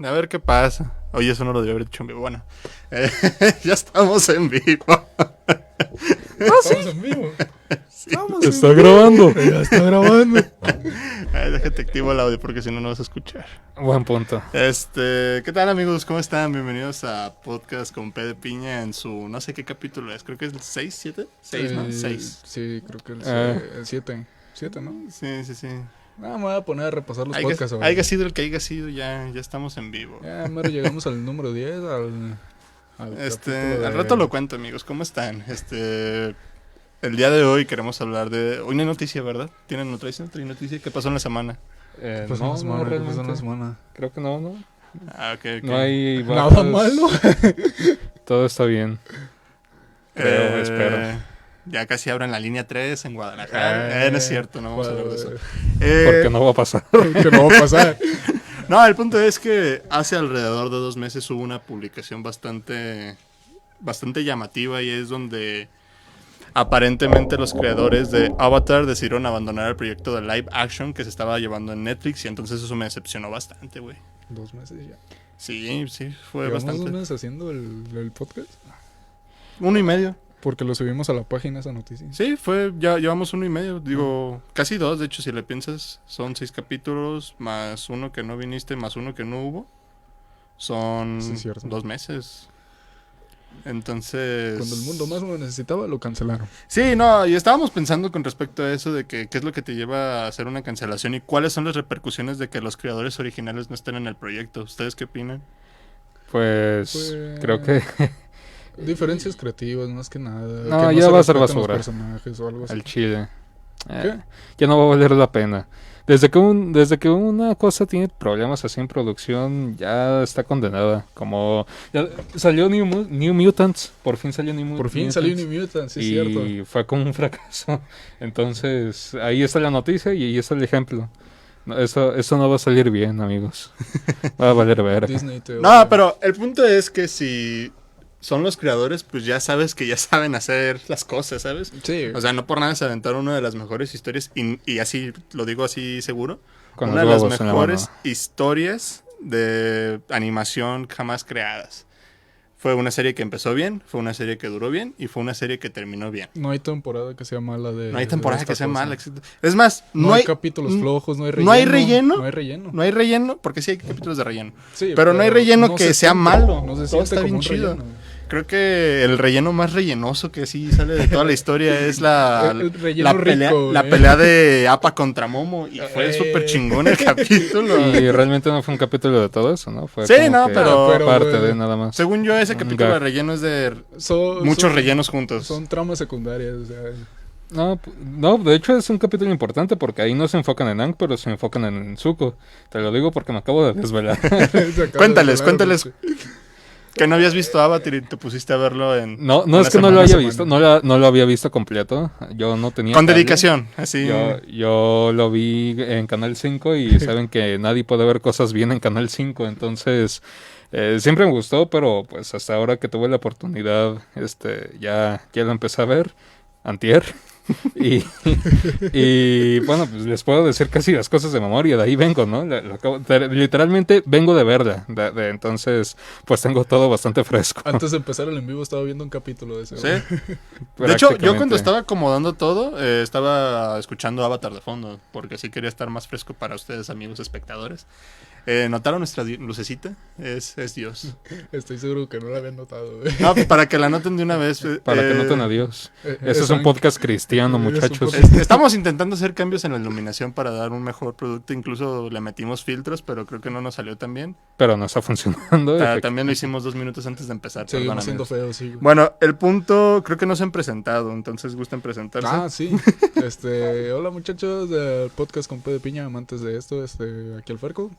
A ver qué pasa. Oye, eso no lo debí haber dicho en vivo. Bueno, ya estamos en vivo. Estamos en vivo. Sí. Está grabando. Ya está grabando. Déjate activo el audio porque si no, no vas a escuchar. Buen punto. ¿Qué tal, amigos? ¿Cómo están? Bienvenidos a Podcast con P de Piña en su no sé qué capítulo es. Creo que es el 6, 7. 6, ¿no? 6. Sí, creo que el 7. 7, ¿no? Sí. Me voy a poner a repasar los podcasts. Haya sido el que haya sido, ya estamos en vivo. Ya mero llegamos al número 10, Al rato lo cuento, amigos. ¿Cómo están? El día de hoy queremos hablar de... Hoy no hay noticia, ¿verdad? ¿Tienen noticia? ¿Qué pasó en la semana? No, realmente. Una semana. Creo que no. Ok. No hay Nada bajas. malo. Todo está bien. Creo, espero. Ya casi abren la línea 3 en Guadalajara. No es cierto, no vamos a hablar de eso. Porque no va a pasar. Que no va a pasar. No, el punto es que hace alrededor de 2 meses hubo una publicación bastante llamativa y es donde aparentemente los creadores de Avatar decidieron abandonar el proyecto de live action que se estaba llevando en Netflix y entonces eso me decepcionó bastante, güey. 2 meses ya. Sí, fue ¿Llevamos bastante. 2 meses haciendo el podcast? 1 y medio. Porque lo subimos a la página esa noticia. Sí, ya llevamos 1 y medio, digo, casi 2, de hecho, si le piensas, son 6 capítulos, más 1 que no viniste, más 1 que no hubo, son Sí, cierto. 2 meses. Entonces... Cuando el mundo más lo necesitaba, lo cancelaron. Sí, no, y estábamos pensando con respecto a eso de que qué es lo que te lleva a hacer una cancelación y cuáles son las repercusiones de que los creadores originales no estén en el proyecto. ¿Ustedes qué opinan? Pues creo que Diferencias creativas, más que nada. No, que ya se va a ser respeten los basura. personajes o algo así. al chile. ¿Qué? Ya no va a valer la pena. Desde que una cosa tiene problemas así en producción, ya está condenada. Como ya salió New Mutants, por fin salió New Mutants. Por fin salió New Mutants, sí, es cierto. Y fue como un fracaso. Entonces, ahí está la noticia y ahí está el ejemplo. No, eso no va a salir bien, amigos. Va a valer verga. Disney te No, odia. pero el punto es que si son los creadores, pues ya sabes que ya saben hacer las cosas, ¿sabes? Sí. O sea, no por nada se aventaron una de las mejores historias, y así lo digo así seguro, Con una los de las huevos en la mejores mano. historias de animación jamás creadas. Fue una serie que empezó bien, fue una serie que duró bien, y fue una serie que terminó bien. No hay temporada que sea mala de. No hay temporada de que esta sea cosa. mala. Es más, No hay capítulos flojos, no hay relleno. no hay relleno. No hay relleno. No hay relleno, porque sí hay capítulos de relleno. Sí, Pero no hay relleno no que se sea siente- malo. No se Todo siente está como bien un chido. relleno. Creo que el relleno más rellenoso que sí sale de toda la historia es El relleno rico, la güey. pelea de Appa contra Momo. Y fue súper chingón el capítulo. Y realmente no fue un capítulo de todo eso, ¿no? Fue Sí, como no, que pero- parte güey. de nada más. Según yo, ese Un capítulo gag. de relleno es de Son- muchos son- rellenos juntos. Son tramas secundarias, o sea. No, de hecho es un capítulo importante porque ahí no se enfocan en Aang, pero se enfocan en Zuko. Te lo digo porque me acabo de desvelar. se acaba Cuéntales, de cuéntales. hablar, Que no habías visto Avatar y te pusiste a verlo en... No una es que no lo semana. haya visto, no lo había visto completo. Yo no tenía Con cable. dedicación, así. Yo lo vi en Canal 5 y saben que nadie puede ver cosas bien en Canal 5, entonces siempre me gustó, pero pues hasta ahora que tuve la oportunidad, ya lo empecé a ver, antier. Y bueno, pues les puedo decir casi las cosas de memoria, de ahí vengo, ¿no? Literalmente vengo de verla, entonces pues tengo todo bastante fresco. Antes de empezar el en vivo estaba viendo un capítulo de ese. Sí. güey. De hecho, yo cuando Prácticamente. estaba acomodando todo, estaba escuchando Avatar de fondo, porque sí quería estar más fresco para ustedes, amigos espectadores. ¿Notaron nuestra lucecita? Es Dios. Estoy seguro que no lo habían notado, güey. No, para que la noten de una vez. Para que noten a Dios. Ese es un podcast cristiano, Es un muchachos. podcast- Estamos intentando hacer cambios en la iluminación para dar un mejor producto. Incluso le metimos filtros, pero creo que no nos salió tan bien. Pero no está funcionando. También lo hicimos 2 minutos antes de empezar. Seguimos perdón, siendo amigos. feos, sí. güey. Bueno, el punto, creo que no se han presentado, entonces gustan presentarse. Ah, sí. Hola muchachos del podcast con P de Piña, amantes de esto, aquí al Ferco.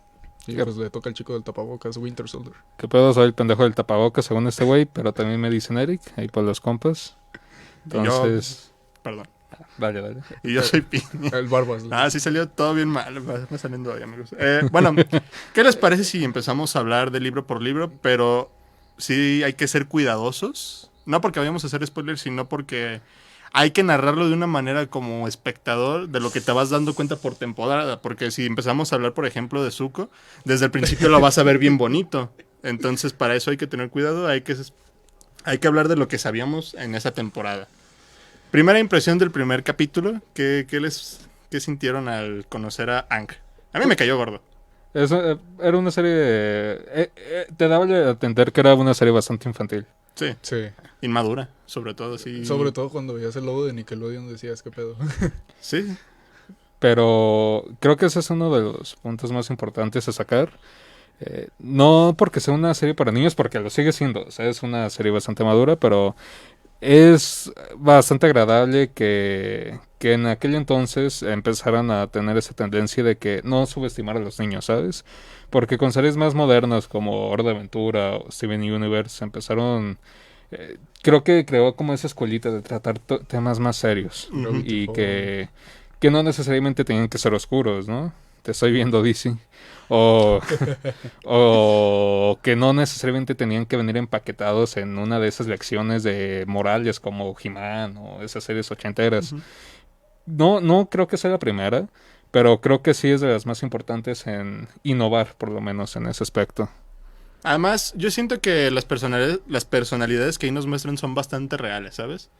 Y Yep. pues le toca al chico del tapabocas, Winter Soldier. Que pedo, soy el pendejo del tapabocas según este güey, pero también me dicen Eric, ahí por los compas. Entonces, Perdón. dale. Y yo soy Piña. El Barbas. Ah, sí salió todo bien mal, va saliendo hoy, amigos. Bueno, ¿qué les parece si empezamos a hablar de libro por libro? Pero sí hay que ser cuidadosos. No porque vayamos a hacer spoilers, sino porque hay que narrarlo de una manera como espectador de lo que te vas dando cuenta por temporada, porque si empezamos a hablar, por ejemplo, de Zuko, desde el principio lo vas a ver bien bonito. Entonces, para eso hay que tener cuidado, hay que hablar de lo que sabíamos en esa temporada. Primera impresión del primer capítulo, ¿qué sintieron al conocer a Aang? A mí me cayó gordo. Era una serie... te daba a entender que era una serie bastante infantil. Sí, Sí. inmadura, sobre todo, sí. Sobre todo cuando veías el logo de Nickelodeon decías, ¿qué pedo? Sí, Pero creo que ese es uno de los puntos más importantes a sacar. No porque sea una serie para niños, porque lo sigue siendo. O sea, es una serie bastante madura, pero es bastante agradable que en aquel entonces empezaran a tener esa tendencia de que no subestimar a los niños, ¿sabes? Porque con series más modernas como Hora de Aventura o Steven Universe empezaron... creo que creó como esa escuelita de tratar temas más serios Ujú. y que no necesariamente tenían que ser oscuros, ¿no? Te estoy viendo, DC. O, o que no necesariamente tenían que venir empaquetados en una de esas lecciones de morales como He-Man o esas series ochenteras. Ujú. No creo que sea la primera, pero creo que sí es de las más importantes en innovar, por lo menos en ese aspecto. Además, yo siento que las personalidades que ahí nos muestran son bastante reales, ¿sabes?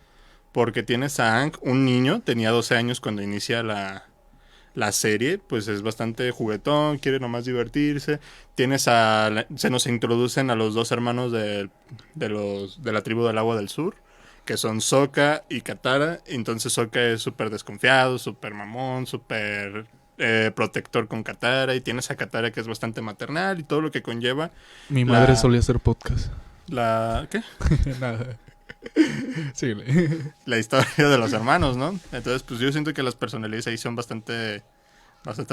Porque tienes a Aang, un niño, tenía 12 años cuando inicia la serie, pues es bastante juguetón, quiere nomás divertirse. Se nos introducen a los dos hermanos de la tribu del agua del sur, que son Sokka y Katara. Entonces Sokka es súper desconfiado, súper mamón, súper protector con Katara. Y tienes a Katara que es bastante maternal y todo lo que conlleva Mi La- madre solía hacer podcast. ¿qué? Nada. Síguele. La historia de los hermanos, ¿no? Entonces, pues yo siento que las personalidades ahí son bastante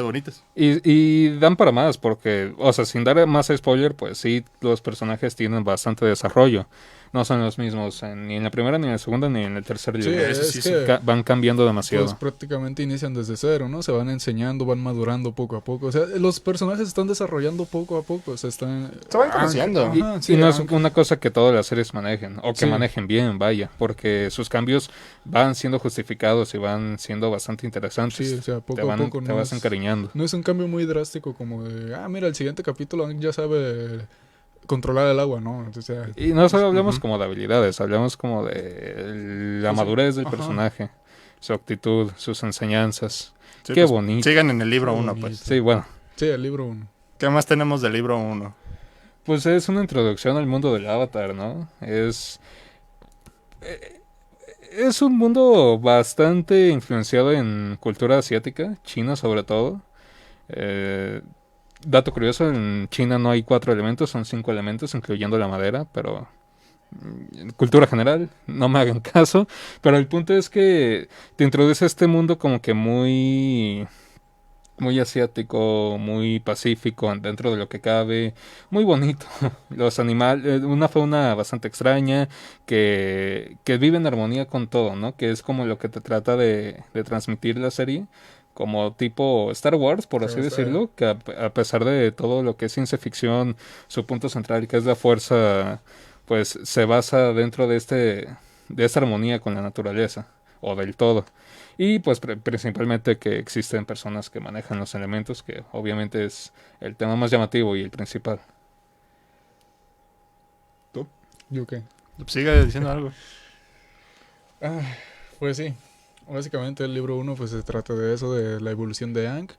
bonitas. Y dan para más, porque, o sea, sin dar más spoiler, pues sí, los personajes tienen bastante desarrollo. No son los mismos ni en la primera, ni en la segunda, ni en el tercer Sí, libro. eso es sí, que Van cambiando demasiado. pues prácticamente inician desde cero, ¿no? Se van enseñando, van madurando poco a poco. O sea, los personajes se están desarrollando poco a poco. Se van conociendo. Ajá, Y sí, no es Aang. una cosa que todas las series manejen, o que Sí. manejen bien, vaya, porque sus cambios van siendo justificados y van siendo bastante interesantes. Sí, o sea, poco te a poco te no vas es, encariñando. no es un cambio muy drástico como de, mira, el siguiente capítulo Aang ya sabe controlar el agua, ¿no? O sea, Y no solo hablamos Ujú. como de habilidades, hablamos como de la Pues sí. madurez del Ajá. personaje, su actitud, sus enseñanzas. Sí, Qué pues, bonito. Sigan en el libro Qué 1, bonito. pues. Sí, bueno, sí, el libro 1. ¿Qué más tenemos del libro 1? pues es una introducción al mundo del Avatar, ¿no? Es un mundo bastante influenciado en cultura asiática, China sobre todo. Dato curioso, en China no hay 4 elementos, son 5 elementos, incluyendo la madera, pero cultura general, no me hagan caso. Pero el punto es que te introduce a este mundo como que muy asiático, muy pacífico dentro de lo que cabe, muy bonito. Los animales, una fauna bastante extraña que vive en armonía con todo, ¿no? Que es como lo que te trata de transmitir la serie. Como tipo Star Wars, por así Claro, decirlo, que a pesar de todo lo que es ciencia ficción, su punto central, que es la fuerza, pues se basa dentro de esta armonía con la naturaleza, o del todo. Y pues principalmente que existen personas que manejan los elementos, que obviamente es el tema más llamativo y el principal. ¿Yo qué? Sigue diciendo algo. Pues sí, básicamente el libro 1 pues se trata de eso, de la evolución de Aang,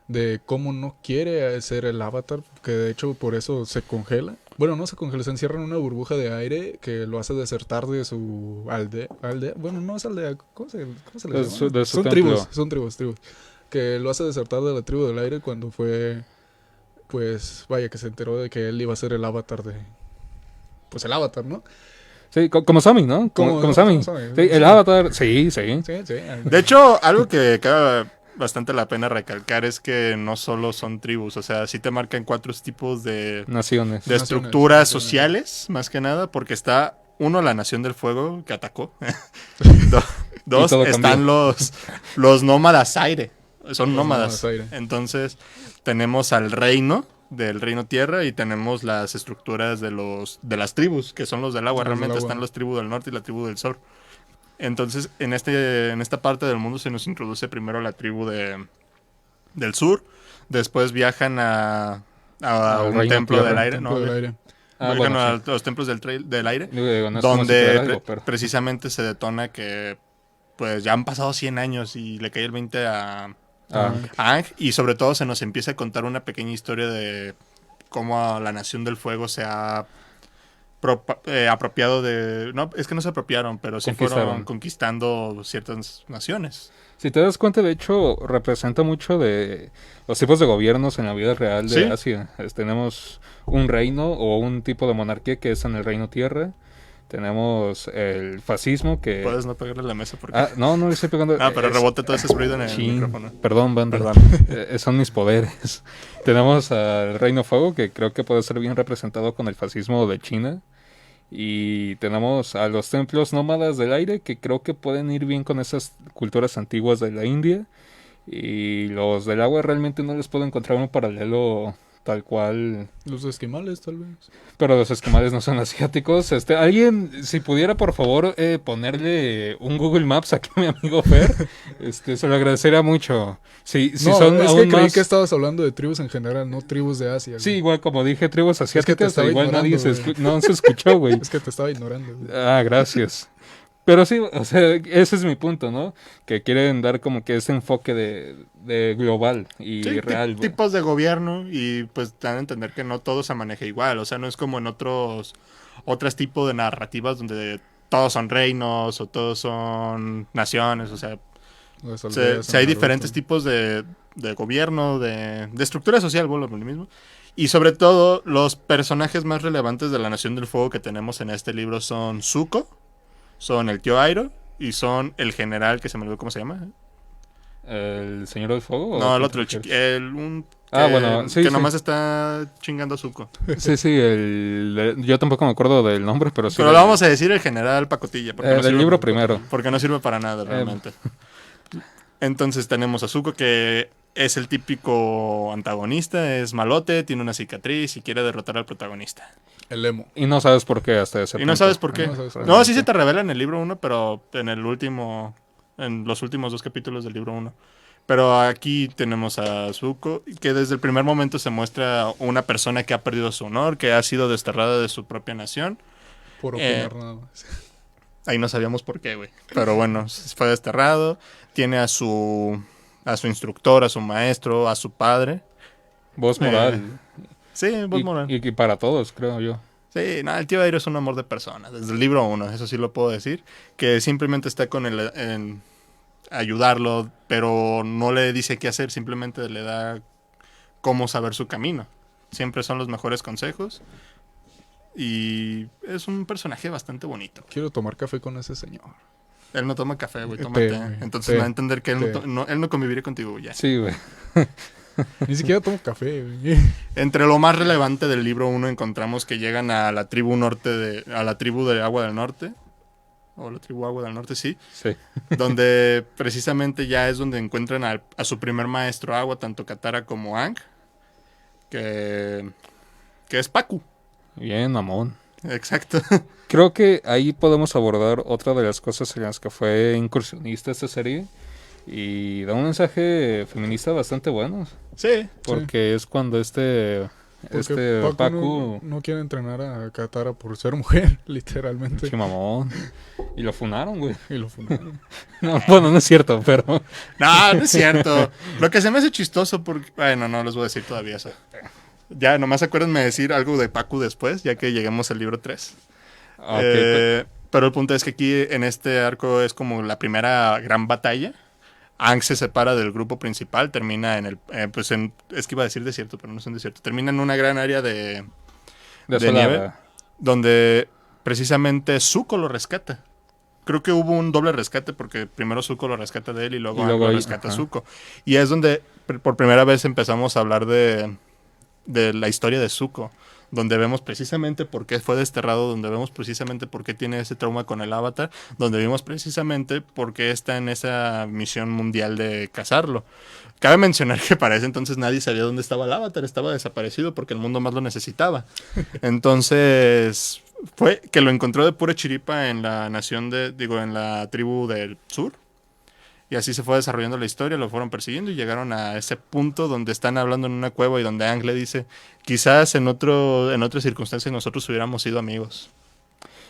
de cómo no quiere ser el avatar, que de hecho por eso se congela. Bueno, no se congela, se encierra en una burbuja de aire que lo hace desertar de su aldea. Bueno, no es aldea, ¿cómo se le De llama? su Son templo. tribus. Que lo hace desertar de la tribu del aire cuando fue, pues, vaya, que se enteró de que él iba a ser el avatar de... Pues el avatar, ¿no? Sí, como Sammy, ¿no? Como Sammy. Sammy. Sí, el avatar, sí. Sí. De hecho, algo que cabe bastante la pena recalcar es que no solo son tribus, o sea, sí te marcan 4 tipos de Naciones. de Naciones, estructuras naciones. sociales, más que nada, porque está, uno, la Nación del Fuego, que atacó. Dos, todo están los nómadas aire. Son Los nómadas. nómadas aire. Entonces, tenemos al reino, del reino tierra, y tenemos las estructuras de las tribus, que son los del agua. Los del Realmente agua. están las tribus del norte y la tribu del sur. Entonces, en esta parte del mundo se nos introduce primero la tribu del sur. Después viajan a Al un reino templo tierra. del aire. Templo No, del aire. Ah, viajan bueno, a sí. los templos del aire. Digo, no es como si Donde tuviera algo, pero... precisamente se detona que pues ya han pasado 100 años y le cae el 20 Ah, a Aang. Y sobre todo se nos empieza a contar una pequeña historia de cómo la Nación del Fuego se ha apropiado de... No, es que no se apropiaron, pero sí fueron Conquistaron. conquistando ciertas naciones. si te das cuenta, de hecho, representa mucho de los tipos de gobiernos en la vida real de Sí. Asia. Tenemos un reino o un tipo de monarquía que es en el reino tierra. Tenemos el fascismo que... Puedes no pegarle a la mesa porque... no le estoy pegando. pero Es- rebota todo ese ruido en el Chin. micrófono. Perdón, banda. Perdón. Son mis poderes. Tenemos al Reino Fuego, que creo que puede ser bien representado con el fascismo de China. Y tenemos a los templos nómadas del aire, que creo que pueden ir bien con esas culturas antiguas de la India. Y los del agua realmente no les puedo encontrar un paralelo tal cual. Los esquimales, tal vez. Pero los esquimales no son asiáticos. Alguien, si pudiera por favor ponerle un Google Maps aquí a mi amigo Fer, se lo agradecería mucho. Si No, son es aún que creí más... que estabas hablando de tribus en general, no tribus de Asia. Sí, güey. igual como dije, tribus te asiáticas, estaba igual nadie ignorando, no se escuchó, güey. Es que te estaba ignorando. Güey. Ah, gracias. Pero sí, o sea, ese es mi punto, ¿no? Que quieren dar como que ese enfoque de global y Sí, real, güey. tipos de gobierno y pues dan a entender que no todo se maneja igual. O sea, no es como en otros tipos de narrativas donde todos son reinos o todos son naciones. O sea, Las si aldeas en hay Naruto. diferentes tipos de gobierno, de estructura social, vuelvo a lo mismo. Y sobre todo, los personajes más relevantes de la Nación del Fuego que tenemos en este libro son Zuko, son el tío Airo y son el general, que se me olvidó cómo se llama. ¿El Señor del Fuego? No, ¿O el qué otro, el te refieres? que, sí, que sí. nomás está chingando a Zuko. Sí, yo tampoco me acuerdo del nombre, pero sí. Pero le vamos a decir el general Pacotilla. Porque no del sirve- libro primero. Porque no sirve para nada realmente. Entonces tenemos a Zuko, que es el típico antagonista, es malote, tiene una cicatriz y quiere derrotar al protagonista. El emo. Y no sabes por qué hasta ese Y no punto. sabes por qué. No sabes por No, qué. sí se te revela en el libro 1, pero en los últimos 2 capítulos del libro 1. Pero aquí tenemos a Zuko, que desde el primer momento se muestra una persona que ha perdido su honor, que ha sido desterrada de su propia nación. Por opinar nada más. Ahí no sabíamos por qué, güey. Pero bueno, fue desterrado. Tiene a su instructor, a su maestro, a su padre. Voz moral. Sí, voz moral. Y para todos, creo yo. Sí, nada, el tío Airo es un amor de persona. Desde el libro 1, eso sí lo puedo decir. Que simplemente está con él en ayudarlo, pero no le dice qué hacer. Simplemente le da cómo saber su camino. Siempre son los mejores consejos. Y es un personaje bastante bonito. Quiero tomar café con ese señor. Él no toma café, güey, toma Té, té. güey, Entonces té, me va a entender que él té. él no conviviría contigo, güey, ya. Sí, güey. Ni siquiera tomo café, güey. Entre lo más relevante del libro 1 encontramos que llegan a la tribu a la tribu de Agua del Norte. O la tribu Agua del Norte, sí. Sí. Donde precisamente ya es donde encuentran a su primer maestro agua, tanto Katara como Aang. Que es Pacu. Bien, mamón. Exacto. Creo que ahí podemos abordar otra de las cosas en las que fue incursionista esta serie. Y da un mensaje feminista bastante bueno. Sí. Porque es cuando Porque Pacu... no quiere entrenar a Katara por ser mujer, literalmente. Sí, mamón. Y lo funaron, güey. Y lo fundaron. No, bueno, no es cierto, pero... No, no es cierto. Lo que se me hace chistoso porque... Bueno, no les voy a decir todavía eso. Ya, nomás acuérdenme de decir algo de Pacu después, ya que lleguemos al libro 3. Ok, Pero el punto es que aquí en este arco es como la primera gran batalla. Aang se separa del grupo principal, termina en el... es que iba a decir desierto, pero no es un desierto. Termina en una gran área de desolada. nieve, donde precisamente Zuko lo rescata. Creo que hubo un doble rescate porque primero Zuko lo rescata de él y luego, Y luego Aang lo ahí, rescata a ajá. Zuko. Y es donde por primera vez empezamos a hablar de la historia de Zuko, donde vemos precisamente por qué fue desterrado, donde vemos precisamente por qué tiene ese trauma con el Avatar, donde vimos precisamente por qué está en esa misión mundial de cazarlo. Cabe mencionar que para ese entonces nadie sabía dónde estaba el Avatar, estaba desaparecido porque el mundo más lo necesitaba. Entonces, fue que lo encontró de pura chiripa en la nación en la tribu del sur. Y así se fue desarrollando la historia, lo fueron persiguiendo y llegaron a ese punto donde están hablando en una cueva y donde Aang le dice, quizás en otras circunstancias nosotros hubiéramos sido amigos.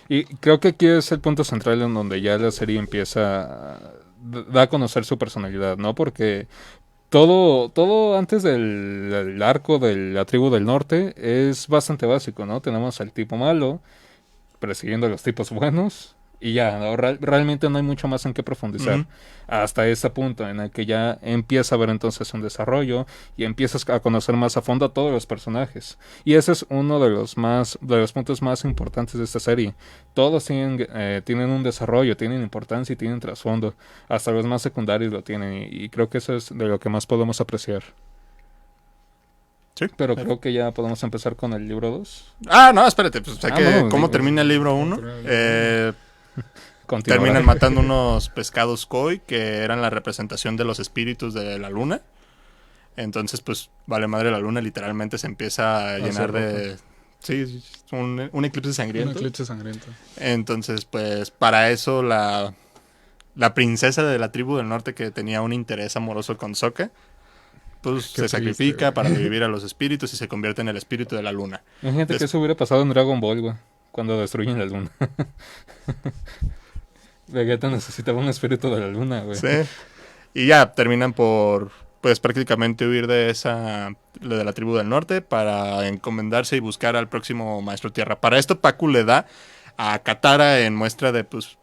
Y creo que aquí es el punto central en donde ya la serie da a conocer su personalidad, ¿no? Porque todo antes del arco de la tribu del norte es bastante básico, ¿no? Tenemos al tipo malo persiguiendo a los tipos buenos y ya, ¿no? Realmente no hay mucho más en qué profundizar. Ujú. Hasta ese punto en el que ya empieza a haber entonces un desarrollo y empiezas a conocer más a fondo a todos los personajes. Y ese es uno de los puntos más importantes de esta serie. Todos tienen un desarrollo, tienen importancia y tienen trasfondo. Hasta los más secundarios lo tienen y creo que eso es de lo que más podemos apreciar. Sí. Pero creo que ya podemos empezar con el libro 2. Ah, no, espérate, pues hay que, no, ¿cómo digo, termina el libro 1? Terminan matando unos pescados koi que eran la representación de los espíritus de la luna. Entonces, pues, vale madre, la luna literalmente se empieza a llenar de... Sí, un eclipse sangriento. Un eclipse sangriento. Entonces, pues, para eso la princesa de la tribu del norte que tenía un interés amoroso con Sokka, pues Qué se sacrifica triste, para revivir a los espíritus y se convierte en el espíritu de la luna. Imagínate que eso hubiera pasado en Dragon Ball, güey, cuando destruyen la luna. Vegeta necesitaba un espíritu de la luna, güey. Sí. Y ya terminan por, pues prácticamente huir de la tribu del norte para encomendarse y buscar al próximo maestro tierra. Para esto Pacu le da a Katara en muestra de, pues...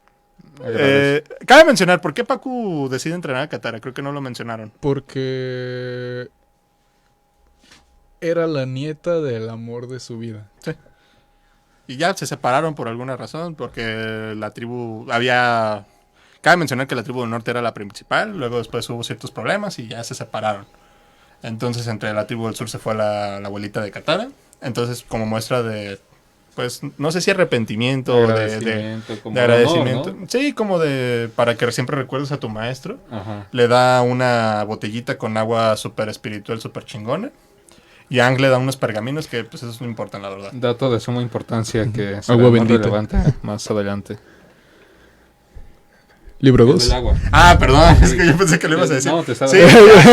cabe mencionar, ¿por qué Pacu decide entrenar a Katara? Creo que no lo mencionaron. Porque era la nieta del amor de su vida. Sí. Y ya se separaron por alguna razón, porque la tribu había... Cabe mencionar que la tribu del norte era la principal, luego después hubo ciertos problemas y ya se separaron. Entonces entre la tribu del sur se fue la abuelita de Katara. Entonces como muestra de, pues no sé si arrepentimiento o de agradecimiento. Honor, ¿no? Sí, como de para que siempre recuerdes a tu maestro. Ajá. Le da una botellita con agua súper espiritual, súper chingona. Y Aang le da unos pergaminos que pues esos no importan, la verdad. Dato de suma importancia que será Agua más bendita. relevante más adelante. Libro El 2. del agua. Ah, perdón, es que yo pensé que le ibas a decir. No, te estaba... Sí,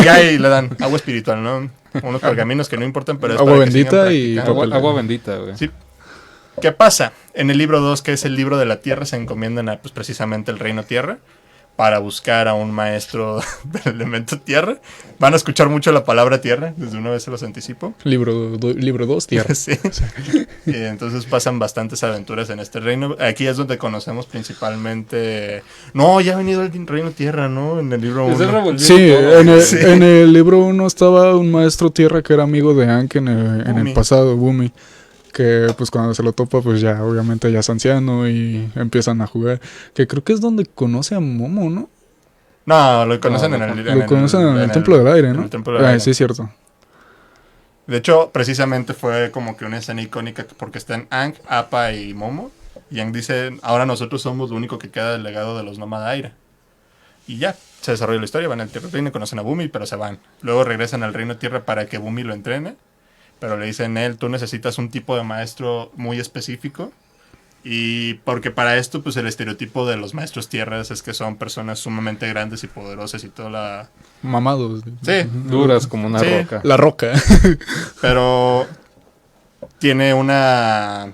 ya ahí le dan agua espiritual, ¿no? Unos pergaminos que no importan, pero es Agua para que sigan bendita y practicando. Agua bendita, güey. Sí. ¿Qué pasa? En el libro 2, que es el libro de la tierra, se encomiendan a pues, precisamente el reino tierra para buscar a un maestro del elemento tierra. Van a escuchar mucho la palabra tierra, desde una vez se los anticipo. Libro 2, tierra. Sí. Y entonces pasan bastantes aventuras en este reino. Aquí es donde conocemos principalmente... No, ya ha venido el reino tierra, ¿no? En el libro Es el 1. revolviendo Sí, todo. Sí. en el libro 1 estaba un maestro tierra que era amigo de Aang en Bumi. el pasado, Bumi. Que pues cuando se lo topa, pues ya obviamente ya es anciano y empiezan a jugar. Que creo que es donde conoce a Momo, ¿no? No, lo conocen No, en Lo conocen en el Templo del Aire, ¿no? En el Templo del Aire. Sí, es cierto. De hecho, precisamente fue como que una escena icónica porque están Aang, Appa y Momo. Y Aang dice, ahora nosotros somos lo único que queda del legado de los Nómada Aire. Y ya, se desarrolla la historia, van al Tierra Reino, conocen a Bumi, pero se van. Luego regresan al Reino Tierra para que Bumi lo entrene. Pero le dicen tú necesitas un tipo de maestro muy específico. Y porque para esto, pues el estereotipo de los maestros tierras es que son personas sumamente grandes y poderosas y toda la... Mamados. Sí, Duras como una Sí. roca. La roca. pero tiene una...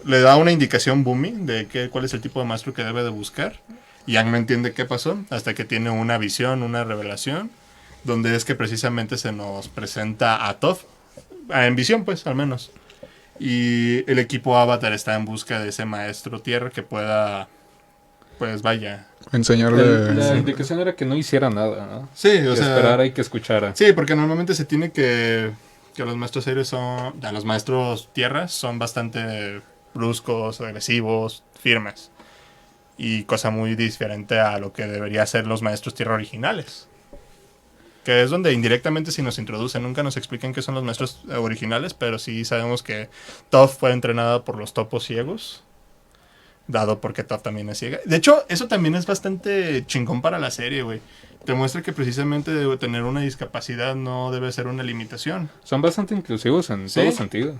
Le da una indicación Bumi de cuál es el tipo de maestro que debe de buscar. Y Aang no entiende qué pasó hasta que tiene una visión, una revelación, donde es que precisamente se nos presenta a Toph. En visión, pues, al menos. Y el equipo Avatar está en busca de ese maestro tierra que pueda, pues vaya. Enseñarle. La indicación era que no hiciera nada, ¿no? Sí, Que esperara y que escuchara. Sí, porque normalmente se tiene que los maestros aéreos son, los maestros tierras son bastante bruscos, agresivos, firmes. Y cosa muy diferente a lo que debería ser los maestros tierra originales. Que es donde indirectamente sí nos introducen. Nunca nos explican qué son los maestros originales, pero sí sabemos que Toph fue entrenada por los topos ciegos. Dado porque Toph también es ciega. De hecho, eso también es bastante chingón para la serie, güey. Te muestra que precisamente tener una discapacidad no debe ser una limitación. Son bastante inclusivos en Sí. todo sentido.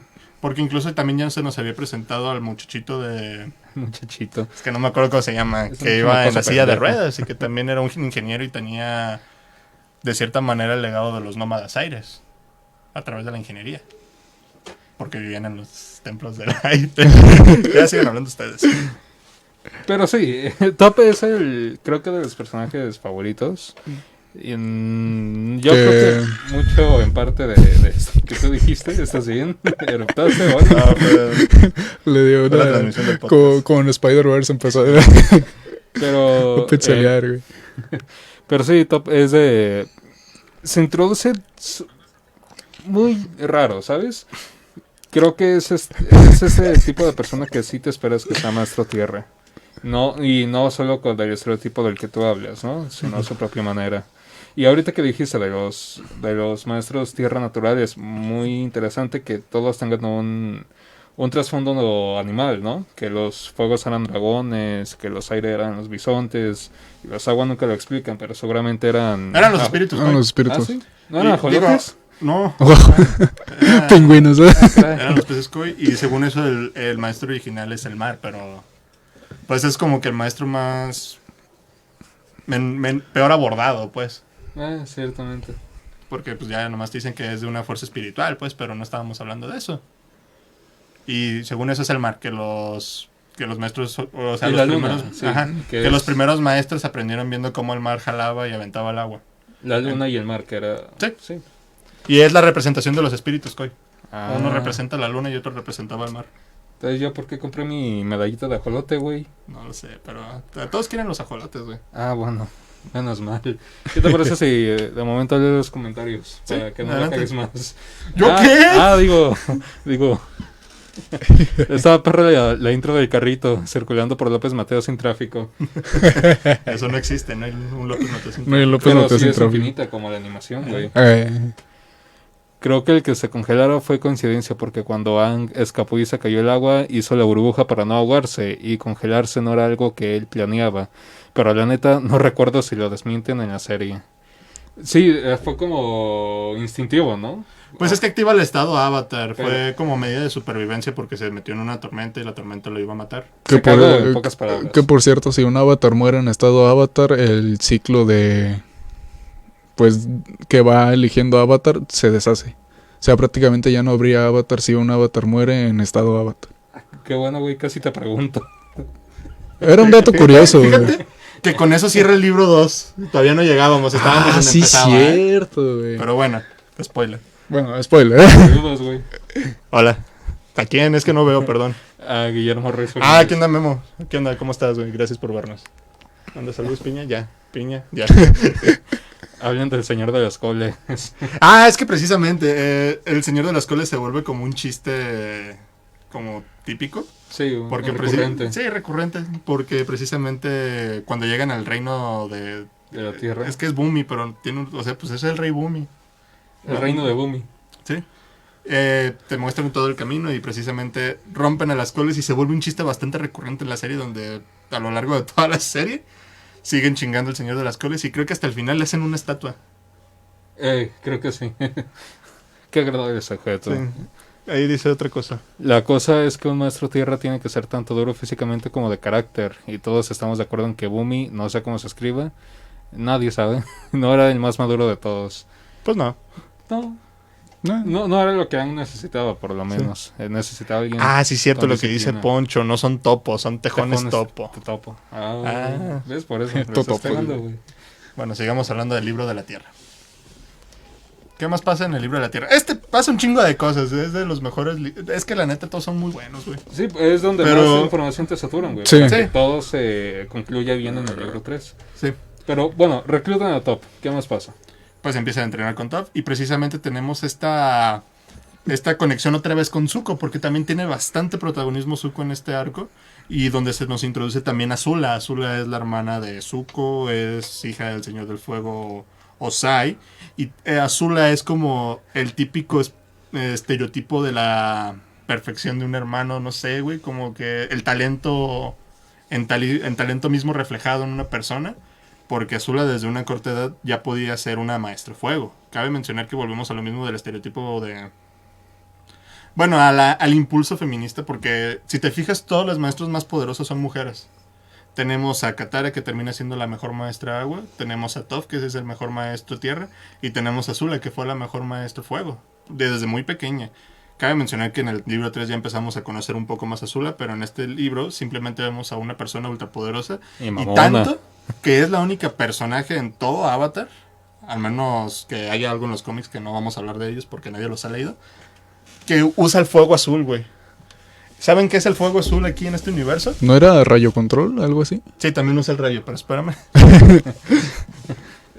Porque incluso también ya se nos había presentado al muchachito de... Muchachito. Es que no me acuerdo cómo se llama. Es Que una iba en cosa la silla de pendeja. ruedas y que también era un ingeniero y tenía, de cierta manera, el legado de los nómadas aires. A través de la ingeniería. Porque vivían en los templos del aire. Ya siguen hablando ustedes. Pero sí, Top es creo que de los personajes favoritos. Y yo Que- creo que mucho en parte de esto que tú dijiste. ¿Estás bien? ¿Eruptaste o algo? No, Le dio fue la una... transmisión del podcast. Con Spider-Verse empezó Pero, a pizzalear, güey. pero sí, Top es de... Se introduce muy raro, ¿sabes? Creo que es ese tipo de persona que sí te esperas que sea maestro tierra. No, y no solo con el estereotipo del que tú hablas, ¿no? Sino a su propia manera. Y ahorita que dijiste de los maestros tierra natural, es muy interesante que todos tengan un trasfondo animal, ¿no? Que los fuegos eran dragones, que los aires eran los bisontes, y los agua nunca lo explican, pero seguramente eran... Eran los espíritus. Eran güey. los espíritus. ¿Ah, sí? ¿No eran Y, digo, ajolotes? no. Pingüinos, ¿eh? Eran los peces koi. Y según eso, el maestro original es el mar, pero... Pues es como que el maestro más... peor abordado, pues. Ciertamente. Porque pues ya nomás te dicen que es de una fuerza espiritual, pues, pero no estábamos hablando de eso. Y según eso es el mar, que los maestros, o sea, Y los la luna, primeros, sí, ajá, que que es- los primeros maestros aprendieron viendo cómo el mar jalaba y aventaba el agua. La luna y el mar, que era... Sí. Y es la representación de los espíritus, Koi. Ah. Uno representa la luna y otro representaba el mar. Entonces, ¿yo por qué compré mi medallita de ajolote, güey? No lo sé, pero todos quieren los ajolotes, güey. Ah, bueno. Menos mal. ¿Qué te parece si de momento leo los comentarios? Sí, Para que no la adelante. cagues más. ¿Yo Ah, qué? digo. Estaba perra la intro del carrito circulando por López Mateo sin tráfico. Eso no existe, no hay un López Mateos sin No hay López Pero Mateos sí sin es tráfico. infinita como la animación, güey. Creo Creo que el que se congelara fue coincidencia porque cuando Aang escapó y se cayó el agua, hizo la burbuja para no ahogarse y congelarse no era algo que él planeaba. Pero la neta no recuerdo si lo desmienten en la serie. Sí, fue como instintivo, ¿no? Pues es que activa el estado Avatar. Pero- Fue como medida de supervivencia porque se metió en una tormenta y la tormenta lo iba a matar. Se cagó, en pocas palabras. que por cierto, si un avatar muere en estado avatar, el ciclo de... Pues que va eligiendo avatar se deshace. O sea, prácticamente ya no habría avatar si un avatar muere en estado avatar. Qué bueno, güey, casi te pregunto. Era un dato curioso, güey. Fíjate que con eso cierra el libro 2. Todavía no llegábamos, estábamos donde sí, empezaba, ¿eh? cierto, güey. Pero bueno, spoiler. Bueno, spoiler, ¿eh? Saludos, güey. Hola. ¿A quién? Es que no veo, perdón. A Guillermo Ruiz. Ah, ¿qué onda, Memo? ¿Qué onda? ¿Cómo estás, güey? Gracias por vernos. ¿Anda, saludos, Piña? Ya. Piña, ya. Hablan del señor de las coles. Ah, es que precisamente el señor de las coles se vuelve como un chiste como típico. Sí, Porque recurrente Sí, recurrente. Porque precisamente cuando llegan al reino de de la tierra. Es que es Bumi, pero tiene o sea, pues es el rey Bumi. El reino de Bumi. Sí. Te muestran todo el camino y precisamente rompen a las coles y se vuelve un chiste bastante recurrente en la serie donde a lo largo de toda la serie siguen chingando al señor de las coles y creo que hasta el final le hacen una estatua. Creo que sí. Qué agradable sujeto. Sí. Ahí dice otra cosa. La cosa es que un maestro tierra tiene que ser tanto duro físicamente como de carácter. Y todos estamos de acuerdo en que Bumi, no sé cómo se escriba, nadie sabe. No era el más maduro de todos. Pues no. No era lo que han necesitado, por lo menos. Necesitaba alguien. Ah, sí, cierto con lo que dice disciplina. Poncho. No son topos, son tejones topo. De topo. Ah. ¿Ves? Por eso. Lo Totopo, estás pegando, güey. Bueno, sigamos hablando del libro de la Tierra. ¿Qué más pasa en el libro de la Tierra? Pasa un chingo de cosas. Es de los mejores. Es que la neta todos son muy buenos, güey. Sí, es donde Pero- más información te saturan, güey. Sí. Para que Sí. todo se concluya bien en el libro 3. Sí. Pero bueno, reclutan a Top. ¿Qué más pasa? Pues empieza a entrenar con Toph y precisamente tenemos esta conexión otra vez con Zuko, porque también tiene bastante protagonismo Zuko en este arco, y donde se nos introduce también a Azula. Azula es la hermana de Zuko, es hija del Señor del Fuego Ozai, y Azula es como el típico estereotipo de la perfección de un hermano, no sé, güey, como que el talento, en talento mismo reflejado en una persona. Porque Azula desde una corta edad ya podía ser una maestra fuego. Cabe mencionar que volvemos a lo mismo del estereotipo Bueno, al impulso feminista, porque si te fijas, todos los maestros más poderosos son mujeres. Tenemos a Katara, que termina siendo la mejor maestra agua. Tenemos a Toph, que es el mejor maestro tierra. Y tenemos a Azula, que fue la mejor maestra fuego, desde muy pequeña. Cabe mencionar que en el libro 3 ya empezamos a conocer un poco más a Azula, pero en este libro simplemente vemos a una persona ultrapoderosa. Y tanto que es la única personaje en todo Avatar, al menos que haya algo en los cómics, que no vamos a hablar de ellos porque nadie los ha leído, que usa el fuego azul, güey. ¿Saben qué es el fuego azul aquí en este universo? ¿No era rayo control, algo así? Sí, también usa el rayo, pero espérame.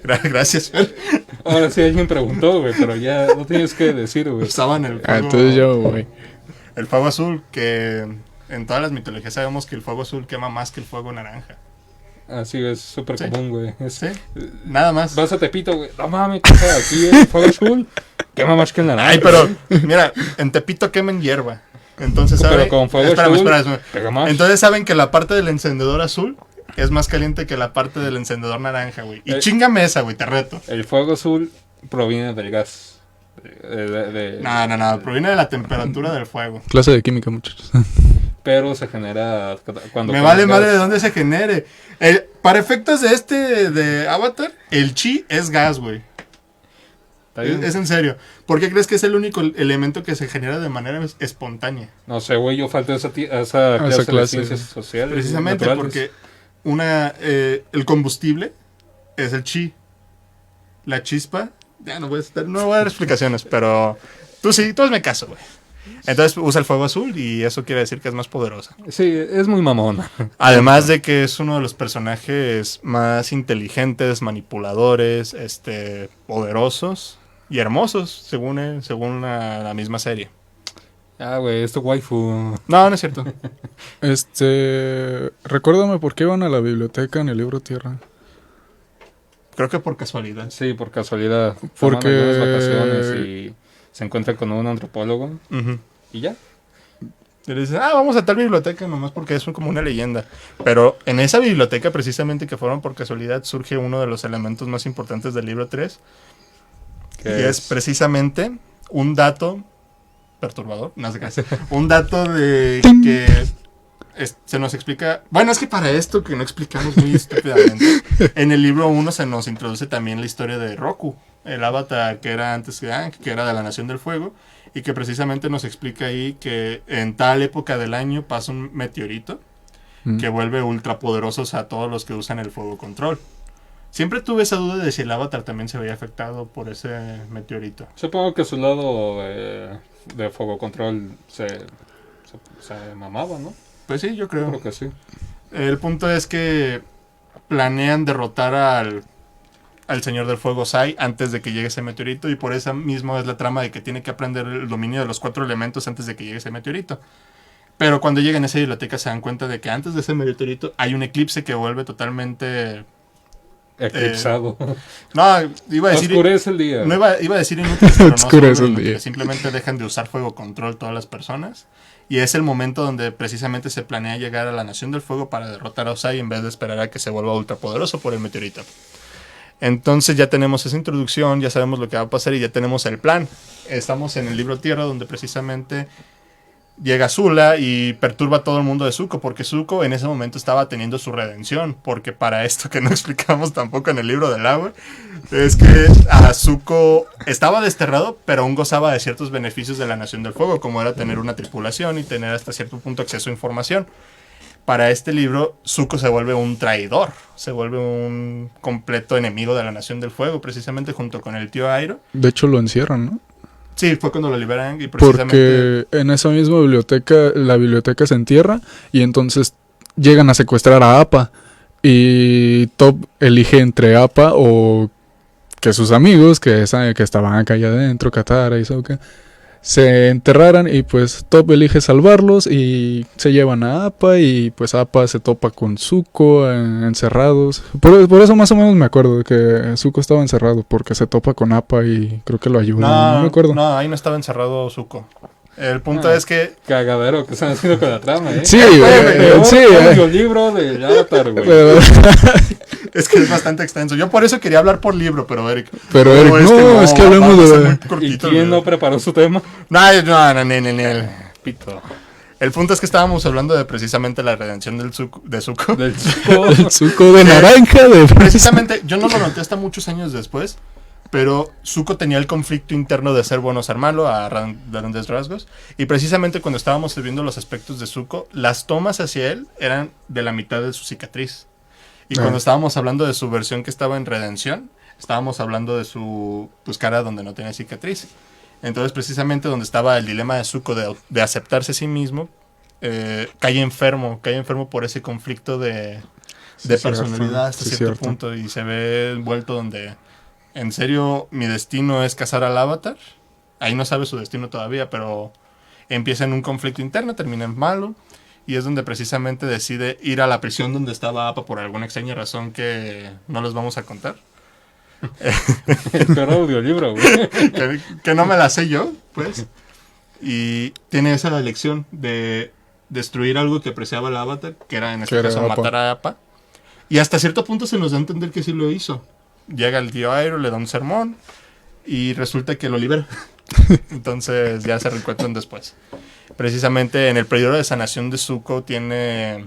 Gracias, Fer. Ahora sí alguien preguntó, güey, pero ya no tienes que decir, güey. Usaban el fuego... entonces yo, güey. El fuego azul, que en todas las mitologías sabemos que el fuego azul quema más que el fuego naranja. Así es, súper Sí. común, güey. Sí, nada más. Vas a Tepito, güey. No mames, aquí el fuego azul quema más que el naranja. Ay, pero, mira, en Tepito queman hierba. Entonces, Pero ¿saben? con fuego azul pega más. Entonces, ¿saben que la parte del encendedor azul es más caliente que la parte del encendedor naranja, güey? Y chíngame esa, güey, te reto. El fuego azul proviene del gas. No, proviene de la temperatura del fuego. Clase de química, muchachos. Pero se genera cuando... Me vale madre de dónde se genere. Para efectos de Avatar, el chi es gas, güey. Es en serio. ¿Por qué crees que es el único elemento que se genera de manera espontánea? No sé, güey, yo falté esa clase de ciencias sociales. Precisamente naturales. porque el combustible es el chi. La chispa... Ya no voy a dar explicaciones, pero tú hazme caso, güey. Entonces usa el fuego azul y eso quiere decir que es más poderosa. Sí, es muy mamona. Además de que es uno de los personajes más inteligentes, manipuladores, poderosos y hermosos, según la misma serie. Ah, güey, es tu waifu. No es cierto. Recuérdame por qué iban a la biblioteca en el libro Tierra. Creo que por casualidad. Sí, por casualidad. Porque... Toman algunas vacaciones y se encuentran con un antropólogo. Uh-huh. Y ya. Y le dicen, vamos a tal biblioteca nomás porque es como una leyenda. Pero en esa biblioteca, precisamente que fueron por casualidad, surge uno de los elementos más importantes del libro 3. Y es precisamente un dato perturbador, no sé qué es. Un dato de que se nos explica... Bueno, es que para esto que no explicamos muy estúpidamente, en el libro 1 se nos introduce también la historia de Roku, el avatar que era antes que Aang, que era de la Nación del Fuego, y que precisamente nos explica ahí que en tal época del año pasa un meteorito que vuelve ultrapoderosos a todos los que usan el fuego control. Siempre tuve esa duda de si el avatar también se veía afectado por ese meteorito. Supongo que su lado de fuego control se mamaba, ¿no? Pues sí, yo creo. Creo que sí. El punto es que planean derrotar al Señor del Fuego Sai antes de que llegue ese meteorito, y por eso mismo es la trama de que tiene que aprender el dominio de los 4 elementos antes de que llegue ese meteorito. Pero cuando llegan a esa biblioteca se dan cuenta de que antes de ese meteorito hay un eclipse que vuelve totalmente... Eclipsado. No, iba a decir... Oscurece el día. No iba a decir inútil, pero no. Oscurece el día. Simplemente dejan de usar fuego control todas las personas. Y es el momento donde precisamente se planea llegar a la Nación del Fuego para derrotar a Ozai en vez de esperar a que se vuelva ultrapoderoso por el meteorito. Entonces ya tenemos esa introducción, ya sabemos lo que va a pasar y ya tenemos el plan. Estamos en el libro Tierra, donde precisamente llega Azula y perturba a todo el mundo de Zuko, porque Zuko en ese momento estaba teniendo su redención, porque para esto que no explicamos tampoco en el libro del agua, es que a Zuko estaba desterrado, pero aún gozaba de ciertos beneficios de la Nación del Fuego, como era tener una tripulación y tener hasta cierto punto acceso a información. Para este libro, Zuko se vuelve un traidor, se vuelve un completo enemigo de la Nación del Fuego, precisamente junto con el tío Airo. De hecho, lo encierran, ¿no? Sí, fue cuando lo liberan y precisamente... Porque en esa misma biblioteca, la biblioteca se entierra y entonces llegan a secuestrar a Appa. Y Toph elige entre Appa o que sus amigos, que estaban acá allá adentro, Katara y Sokka, se enterraran, y pues Toph elige salvarlos y se llevan a Appa, y pues Appa se topa con Zuko encerrados. Por eso más o menos me acuerdo de que Zuko estaba encerrado, porque se topa con Appa y creo que lo ayuda. No me acuerdo. No, ahí no estaba encerrado Zuko. El punto es que... Cagadero que están haciendo con la trama, ¿eh? Sí, güey. Sí, el libro del Avatar, güey. Es que es bastante extenso. Yo por eso quería hablar por libro, pero Eric... Pero Eric, no, es que hablamos va a ser de... muy ¿Y cortito, quién güey. no preparó su tema? No. Pito. El punto es que estábamos hablando de precisamente la redención de Zuko. Del Zuko. El suco de naranja de... Precisamente, yo no lo noté hasta muchos años después, pero Zuko tenía el conflicto interno de ser bueno o ser malo a grandes rasgos. Y precisamente cuando estábamos viendo los aspectos de Zuko, las tomas hacia él eran de la mitad de su cicatriz. Y cuando estábamos hablando de su versión que estaba en redención, estábamos hablando de su cara donde no tenía cicatriz. Entonces, precisamente donde estaba el dilema de Zuko de aceptarse a sí mismo, cae enfermo por ese conflicto de personalidad hasta cierto punto. Y se ve envuelto donde, en serio, mi destino es cazar al Avatar. Ahí no sabe su destino todavía, pero empieza en un conflicto interno, termina en malo. Y es donde precisamente decide ir a la prisión donde estaba Appa por alguna extraña razón que no les vamos a contar. El peor audiolibro, güey. que no me la sé yo, pues. Y tiene esa elección de destruir algo que apreciaba el Avatar, que era en este caso matar a Appa. Y hasta cierto punto se nos da a entender que sí lo hizo. Llega el tío Airo, le da un sermón y resulta que lo libera. Entonces ya se reencuentran después. Precisamente en el periodo de sanación de Zuko tiene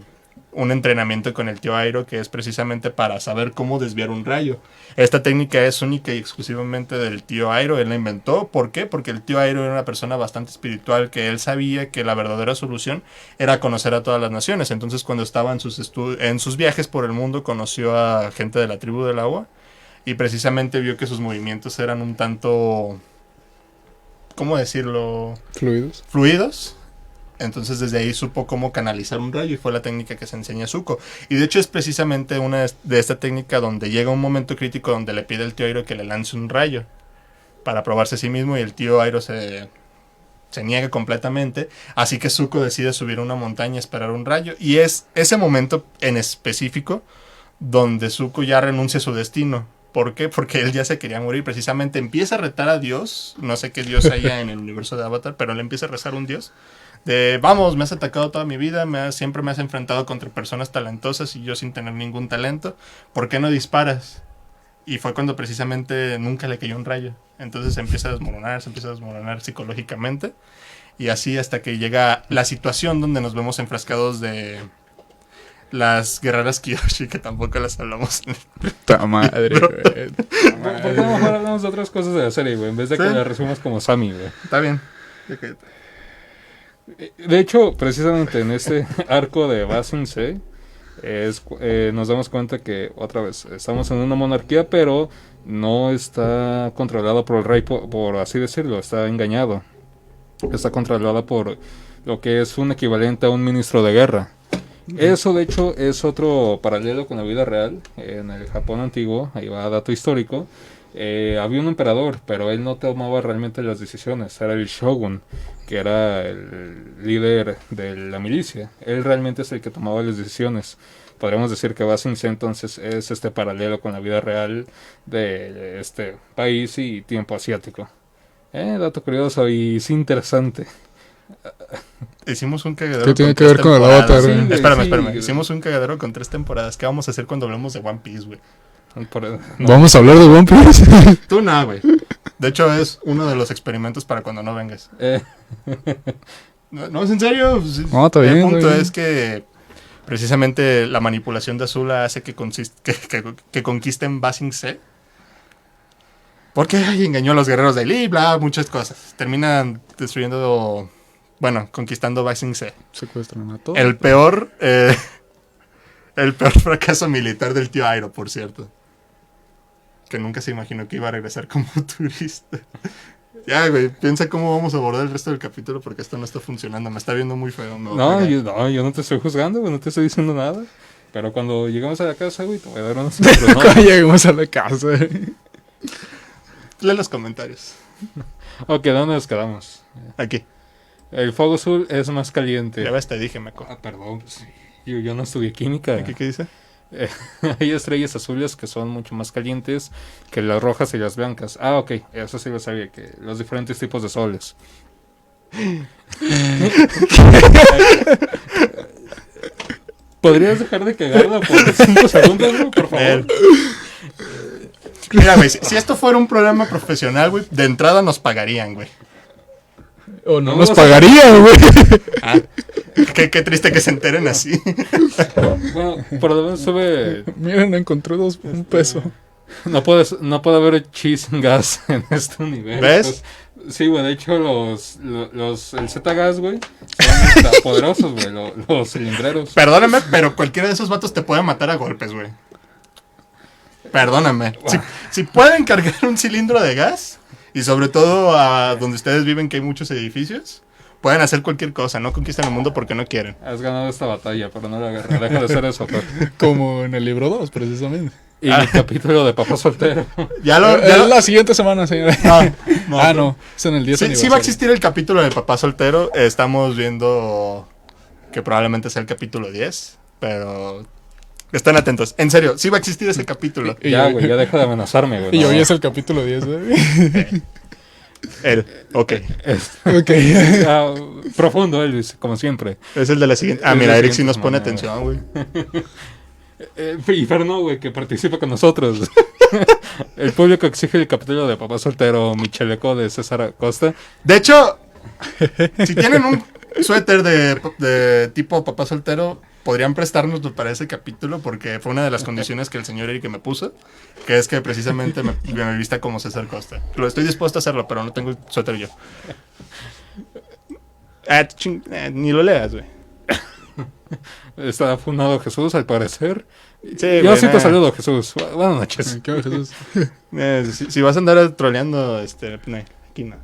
un entrenamiento con el tío Airo que es precisamente para saber cómo desviar un rayo. Esta técnica es única y exclusivamente del tío Airo, él la inventó. ¿Por qué? Porque el tío Airo era una persona bastante espiritual, que él sabía que la verdadera solución era conocer a todas las naciones. Entonces cuando estaba en sus viajes por el mundo conoció a gente de la tribu del agua y precisamente vio que sus movimientos eran un tanto, ¿cómo decirlo? Fluidos. Entonces desde ahí supo cómo canalizar un rayo y fue la técnica que se enseña a Zuko. Y de hecho es precisamente una de esta técnica donde llega un momento crítico donde le pide al tío Airo que le lance un rayo para probarse a sí mismo y el tío Airo se niega completamente. Así que Zuko decide subir a una montaña y esperar un rayo. Y es ese momento en específico donde Zuko ya renuncia a su destino. ¿Por qué? Porque él ya se quería morir. Precisamente empieza a retar a Dios. No sé qué Dios haya en el universo de Avatar, pero él empieza a rezar a un Dios. Vamos, me has atacado toda mi vida, siempre me has enfrentado contra personas talentosas y yo sin tener ningún talento. ¿Por qué no disparas? Y fue cuando precisamente nunca le cayó un rayo. Entonces se empieza a desmoronar psicológicamente. Y así hasta que llega la situación donde nos vemos enfrascados de las guerreras Kyoshi, que tampoco las hablamos. ¡Ta madre, güey! ¿Por qué mejor hablamos de otras cosas de la serie, güey? En vez de que la resumamos como Sammy, güey. Está bien. De hecho, precisamente en este arco de Ba Sing Se, nos damos cuenta que, otra vez, estamos en una monarquía, pero no está controlada por el rey, por así decirlo, está engañado. Está controlada por lo que es un equivalente a un ministro de guerra. Eso, de hecho, es otro paralelo con la vida real. En el Japón antiguo, ahí va dato histórico, había un emperador, pero él no tomaba realmente las decisiones. Era el shogun, que era el líder de la milicia. Él realmente es el que tomaba las decisiones. Podríamos decir que Ba Sing Se entonces es este paralelo con la vida real de este país y tiempo asiático. Dato curioso y sí interesante. Hicimos un cagadero. ¿Qué tiene que ver con el Avatar? Sí, Espérame. Hicimos un cagadero con 3 temporadas. ¿Qué vamos a hacer cuando hablemos de One Piece, güey? ¿Vamos a hablar de One Piece? Tú no, güey. De hecho, es uno de los experimentos para cuando no vengas. No, es en serio. No, está bien. El punto güey. es que precisamente la manipulación de Azula hace que conquisten Ba Sing Se. Porque engañó a los guerreros de Li, bla, muchas cosas. Terminan destruyendo, conquistando Ba Sing Se. Secuestran a todos. El peor fracaso militar del tío Airo, por cierto. Que nunca se imaginó que iba a regresar como turista. Ya, güey, piensa cómo vamos a abordar el resto del capítulo porque esto no está funcionando. Me está viendo muy feo. Yo no te estoy juzgando, güey, no te estoy diciendo nada. Pero cuando llegamos a la casa, güey, te voy a dar unos ejemplos, ¿no? Cuando lleguemos a la casa. Lee los comentarios. Ok, ¿dónde nos quedamos? Aquí. El fuego azul es más caliente. Ya ves, te dije, meco. Perdón, pues, yo no estudié química. ¿Aquí qué dice? Hay estrellas azules que son mucho más calientes que las rojas y las blancas. Ah, ok, eso sí lo sabía, que los diferentes tipos de soles. ¿Podrías dejar de cagarla por 5 segundos, güey, por favor? Mira, güey, si esto fuera un programa profesional, güey, de entrada nos pagarían, güey. O no No, nos o sea- pagarían, güey. Ah, qué triste que se enteren así. Bueno, por lo menos sube... Miren, encontré un peso. No puede haber cheese and gas en este universo. ¿Ves? Sí, güey, de hecho el Z-Gas, güey, son hasta poderosos, güey, los cilindreros. Perdóname, pero cualquiera de esos vatos te puede matar a golpes, güey. Perdóname. Si pueden cargar un cilindro de gas, y sobre todo a donde ustedes viven que hay muchos edificios, pueden hacer cualquier cosa, no conquistan el mundo porque no quieren. Has ganado esta batalla, pero no la agarra. Deja de hacer eso, pues. Como en el libro 2, precisamente. Y mi capítulo de Papá Soltero. Es la siguiente semana, señora. No, No. Es en el 10 Sí, aniversario. sí va a existir el capítulo de Papá Soltero. Estamos viendo que probablemente sea el capítulo 10, pero estén atentos. En serio, sí va a existir ese capítulo. Y Ya, yo- güey, ya deja de amenazarme, güey. Y no. hoy es el capítulo 10, güey. Ok. Ok. Ah, profundo, Elvis, como siempre. Es el de la siguiente. Ah, Es mira, la Eric sí siguiente nos pone semana, atención, güey. Y Ferno, güey, que participa con nosotros. El público exige el capítulo de Papá Soltero, Micheleco de César Acosta. De hecho, si tienen un suéter de tipo Papá Soltero, podrían prestárnoslo para ese capítulo porque fue una de las condiciones que el señor Eric me puso, que es que precisamente me vista como César Costa. Lo estoy dispuesto a hacerlo, pero no tengo el suéter yo. Ni lo leas, güey. Está funado Jesús, al parecer. Sí, Yo güey, sí te nah. saludo, Jesús. Buenas noches. ¿Qué Jesús? Si vas a andar troleando, no, aquí no.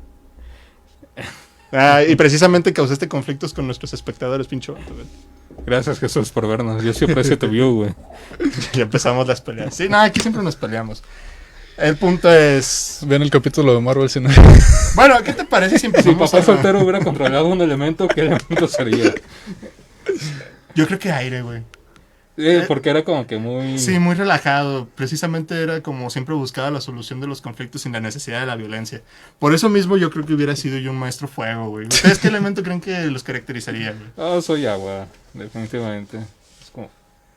Y precisamente causaste conflictos con nuestros espectadores, pincho vato, güey. Gracias, Jesús, por vernos. Yo sí aprecio tu view, güey. Y empezamos las peleas. Sí, no, aquí siempre nos peleamos. El punto es... Ven el capítulo de Marvel sin Bueno, ¿qué te parece si Si empezamos Papá a- Soltero hubiera controlado un elemento, ¿qué elemento sería? Yo creo que aire, güey. Porque era como que muy... Sí, muy relajado. Precisamente era como siempre buscaba la solución de los conflictos sin la necesidad de la violencia. Por eso mismo yo creo que hubiera sido yo un maestro fuego, güey. ¿Ustedes qué elemento creen que los caracterizaría, güey? Oh, soy agua, definitivamente. Es como...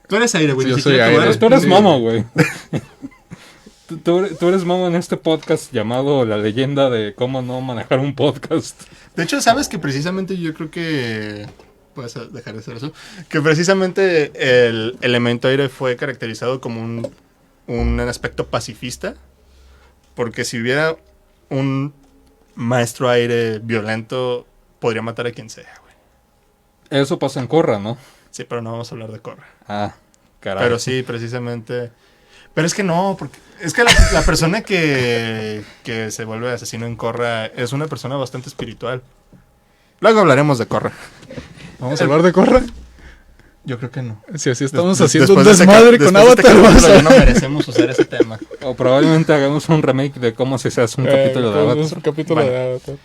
Tú eres aire, güey. Sí, yo ni soy siquiera aire. tú eres- Tú eres Sí. momo, güey. Tú eres momo en este podcast llamado La Leyenda de Cómo No Manejar un Podcast. De hecho, ¿sabes que precisamente yo creo que... Puedes dejar de hacer eso. Que precisamente el elemento aire fue caracterizado como un aspecto pacifista. Porque si hubiera un maestro aire violento, podría matar a quien sea, güey. Eso pasa en Korra, ¿no? Sí, pero no vamos a hablar de Korra. Ah, caray. Pero sí, precisamente... Pero es que no, porque es que la persona que se vuelve asesino en Korra es una persona bastante espiritual. Luego hablaremos de Korra. ¿Vamos a hablar de Korra? Yo creo que no. Si así estamos Des- haciendo un después de ese desmadre cap- con después de este Avatar, vamos capítulo a... ya no merecemos usar ese tema. O probablemente hagamos un remake de cómo se hace un capítulo de pues, Avatar. es un capítulo Bueno. de Avatar.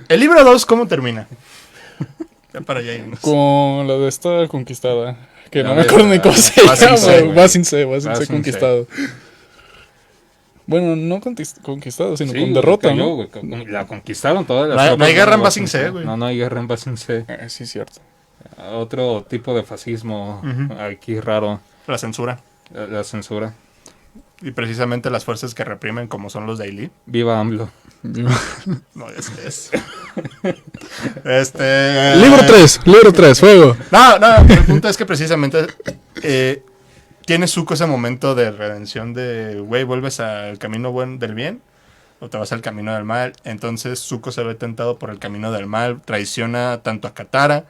El libro 2, ¿cómo termina? Ya para allá irnos. Con la de esta conquistada. Que La no me de- acuerdo ni cómo se Va sin llama. C, güey. Va sin C, va sin Va C sin conquistado. Bueno, no conquistado, sino Sí, con güey, derrota, cayó, ¿no? güey, la conquistaron todas las No hay tropas guerra de en Basing C, güey. No hay guerra en Basing C. Sí, cierto. Otro tipo de fascismo Ujú. aquí raro, La censura. la censura. Y precisamente las fuerzas que reprimen, como son los Daily. Viva AMLO. No, es. Libro 3, fuego. No, el punto es que precisamente tiene Zuko ese momento de redención de, güey, vuelves al camino buen del bien o te vas al camino del mal. Entonces Zuko se ve tentado por el camino del mal, traiciona tanto a Katara,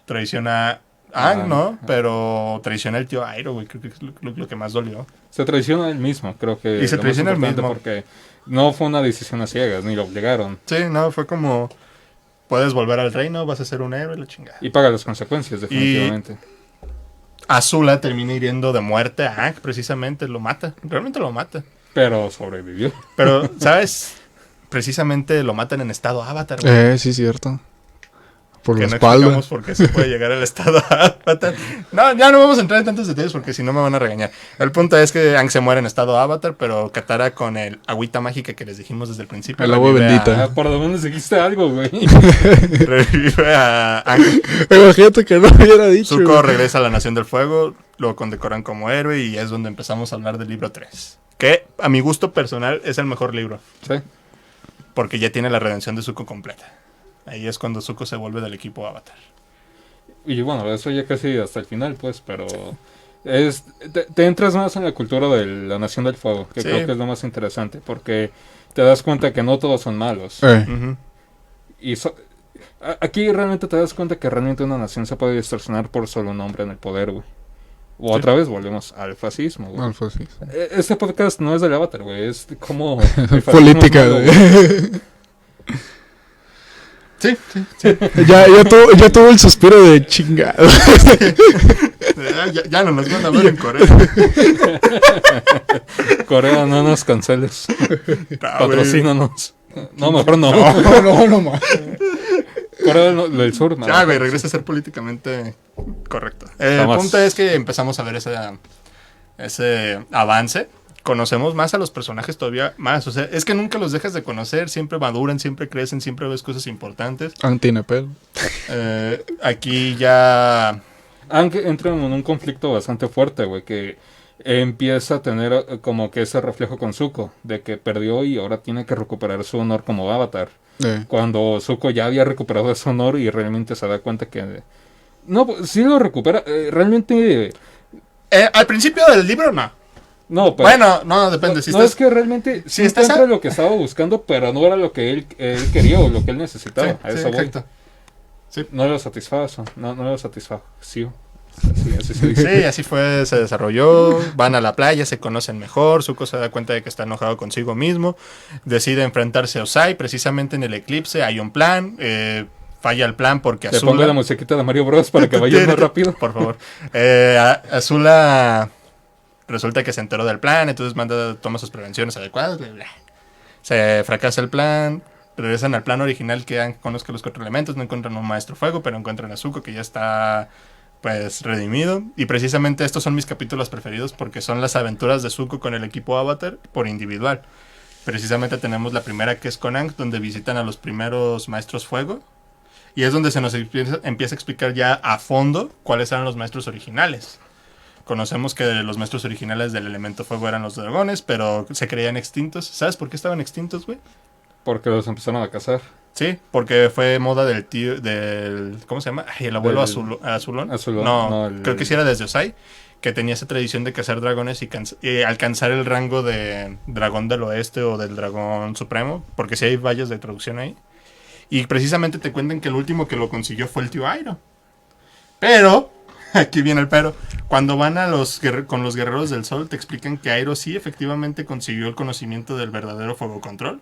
traiciona a Aang, ¿no? Pero traiciona al tío Airo, güey, creo que es lo que más dolió. Se traiciona él mismo, creo que. Y se lo más traiciona él importante mismo. Porque no fue una decisión a ciegas, ni lo obligaron. Sí, no, fue como, puedes volver al reino, vas a ser un héroe, la chingada. Y paga las consecuencias, definitivamente. Azula termina hiriendo de muerte a Aang, precisamente, lo mata, realmente lo mata. Pero sobrevivió. Pero, ¿sabes? Precisamente lo matan en estado Avatar, güey. Sí, cierto. Por que la no espalda. explicamos por qué se puede llegar al estado Avatar. No, ya no vamos a entrar en tantos detalles porque si no me van a regañar. El punto es que Aang se muere en estado Avatar, pero Katara con el agüita mágica que les dijimos desde el principio. El agua revive bendita. Ah, por lo menos dijiste algo, güey. Revive a Aang. Imagínate que no hubiera dicho. Zuko güey. regresa a la Nación del Fuego, lo condecoran como héroe y es donde empezamos a hablar del libro 3. Que a mi gusto personal es el mejor libro, Sí. porque ya tiene la redención de Zuko completa. Ahí es cuando Zuko se vuelve del equipo Avatar. Y bueno, eso ya casi hasta el final, pues, pero te entras más en la cultura de la Nación del Fuego, que Sí. creo que es lo más interesante, porque te das cuenta que no todos son malos. Ujú. Y aquí realmente te das cuenta que realmente una nación se puede distorsionar por solo un hombre en el poder, güey. O Sí. otra vez volvemos al fascismo, güey. Alfa, sí. Este podcast no es del Avatar, güey, es como... Política, güey. Sí, sí. ya tuvo el suspiro de chingado. Ya no nos van a ver en Corea. Corea, no nos canceles. Patrocínanos. No, mejor no. No, más. Corea del Sur, no. Ya, güey, regresa a ser políticamente correcto. El Jamás. punto es que empezamos a ver ese avance. Conocemos más a los personajes todavía más. O sea, es que nunca los dejas de conocer. Siempre maduran, siempre crecen, siempre ves cosas importantes. Tiene pelo. Aquí ya... Aunque entra en un conflicto bastante fuerte, güey, que empieza a tener como que ese reflejo con Zuko, de que perdió y ahora tiene que recuperar su honor como Avatar. Cuando Zuko ya había recuperado ese honor y realmente se da cuenta que... No, pues, sí lo recupera. Realmente... al principio del libro, no. No, pero... Bueno, no, depende. Si no, estás... es que realmente sí estás encuentra a- lo que estaba buscando, pero no era lo que él quería o lo que él necesitaba. Sí, A sí, eso voy. exacto. No lo satisfazo. No lo satisfació. Así se dice. Sí, así fue, se desarrolló, van a la playa, se conocen mejor, Zuko se da cuenta de que está enojado consigo mismo, decide enfrentarse a Ozai, precisamente en el eclipse hay un plan, falla el plan porque Te pongo la Azula... musiquita de Mario Bros para que vayas más rápido. Por favor. Azula resulta que se enteró del plan, entonces toma sus prevenciones adecuadas, bla, bla. Se fracasa el plan, regresan al plan original que conozca los 4 elementos, no encuentran un maestro fuego, pero encuentran a Zuko que ya está pues redimido. Y precisamente estos son mis capítulos preferidos porque son las aventuras de Zuko con el equipo Avatar por individual. Precisamente tenemos la primera que es con Aang, donde visitan a los primeros maestros fuego. Y es donde se nos empieza a explicar ya a fondo cuáles eran los maestros originales. Conocemos que los maestros originales del elemento fuego eran los dragones, pero se creían extintos. ¿Sabes por qué estaban extintos, güey? Porque los empezaron a cazar. Sí, porque fue moda del tío, ¿cómo se llama? Ay, el abuelo Del- Azulón. Azulón, No, no, creo que sí era desde Ozai, que tenía esa tradición de cazar dragones y alcanzar el rango de dragón del oeste o del dragón supremo, porque sí hay vallas de traducción ahí. Y precisamente te cuentan que el último que lo consiguió fue el tío Airo. Pero, aquí viene el pero, cuando van con los guerreros del sol te explican que Airo sí efectivamente consiguió el conocimiento del verdadero fuego control,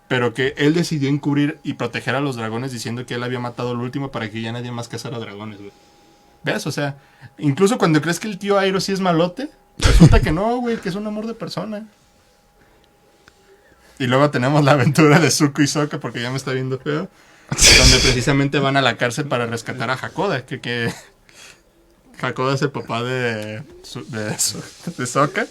pero que él decidió encubrir y proteger a los dragones diciendo que él había matado al último para que ya nadie más cazara dragones, güey. ¿Ves? O sea, incluso cuando crees que el tío Airo sí es malote, resulta que no, güey, que es un amor de persona. Y luego tenemos la aventura de Zuko y Sokka, porque ya me está viendo feo, donde precisamente van a la cárcel para rescatar a Hakoda, que Hakoda es el papá de Sokka.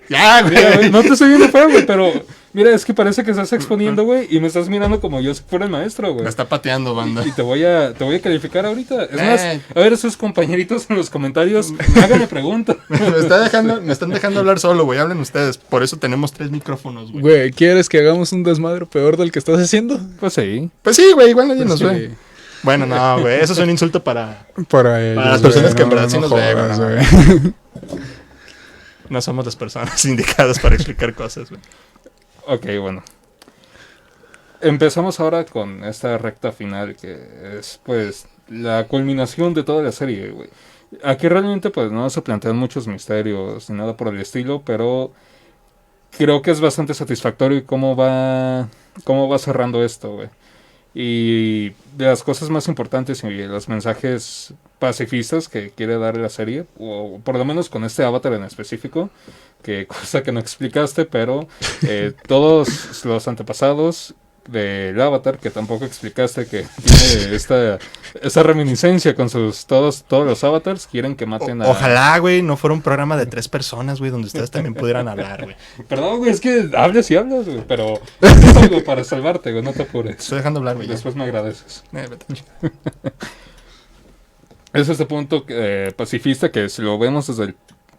Ya, Mira, güey, güey. no te estoy viendo feo, güey, pero mira, es que parece que estás exponiendo, güey, y me estás mirando como yo si fuera el maestro, güey. Me está pateando, banda. Y te voy a calificar ahorita. Es más, Eh. a ver, esos compañeritos en los comentarios, háganle preguntas. Me están dejando hablar solo, güey. Hablen ustedes. Por eso tenemos 3 micrófonos, güey. Güey, ¿quieres que hagamos un desmadre peor del que estás haciendo? Pues sí. Pues sí, güey. Igual nadie nos Sí. ve. Bueno, no, güey. Eso es un insulto para... Para ellos. las güey, personas que en verdad sí nos ven, jodas, güey. güey. No somos las personas indicadas para explicar cosas, güey. Ok, bueno. Empezamos ahora con esta recta final que es pues la culminación de toda la serie, güey. Aquí realmente pues no se plantean muchos misterios ni nada por el estilo, pero creo que es bastante satisfactorio cómo va cerrando esto, güey. Y de las cosas más importantes y los mensajes pacifistas que quiere dar la serie, o por lo menos con este avatar en específico, que cosa que no explicaste, pero todos los antepasados del Avatar, que tampoco explicaste que tiene esta reminiscencia con todos los avatars, quieren que maten a... Ojalá, güey, no fuera un programa de 3 personas, güey, donde ustedes también pudieran hablar, güey. Perdón, güey, es que hablas y hablas, güey, pero es algo para salvarte, güey, no te apures. Estoy dejando hablar, güey. Después me agradeces. Vete. Es este punto pacifista que si lo vemos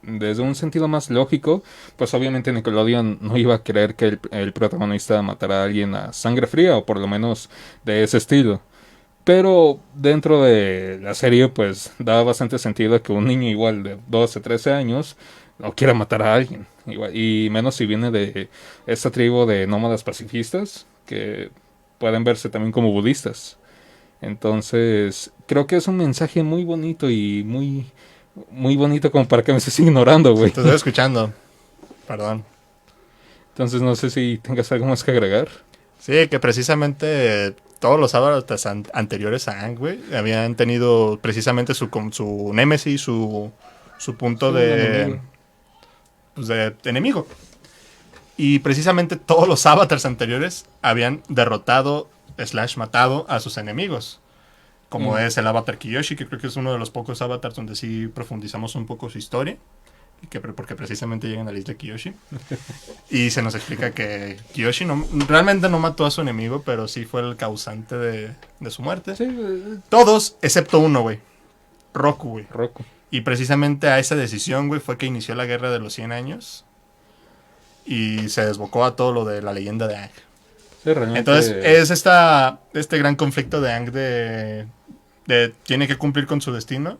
desde un sentido más lógico, pues obviamente Nickelodeon no iba a querer que el protagonista matara a alguien a sangre fría, o por lo menos de ese estilo. Pero dentro de la serie, pues da bastante sentido que un niño igual de 12, 13 años no quiera matar a alguien. Igual, y menos si viene de esta tribu de nómadas pacifistas, que pueden verse también como budistas. Entonces, creo que es un mensaje muy bonito y muy, muy bonito como para que me estés ignorando, güey. Te estoy escuchando. Perdón. Entonces, no sé si tengas algo más que agregar. Sí, que precisamente todos los avatars anteriores a Aang, güey, habían tenido precisamente su némesis, su punto de enemigo. Y precisamente todos los avatars anteriores habían derrotado / matado a sus enemigos. Como es el avatar Kyoshi, que creo que es uno de los pocos avatars donde sí profundizamos un poco su historia. Porque precisamente llegan a la isla de Kyoshi. Y se nos explica que Kyoshi realmente no mató a su enemigo, pero sí fue el causante de su muerte. Sí, Todos, excepto uno, güey. Roku, güey. Roku. Y precisamente a esa decisión, güey, fue que inició la guerra de los 100 años. Y se desbocó a todo lo de la leyenda de Aang. Sí, realmente... Entonces, es este gran conflicto de Aang de tiene que cumplir con su destino,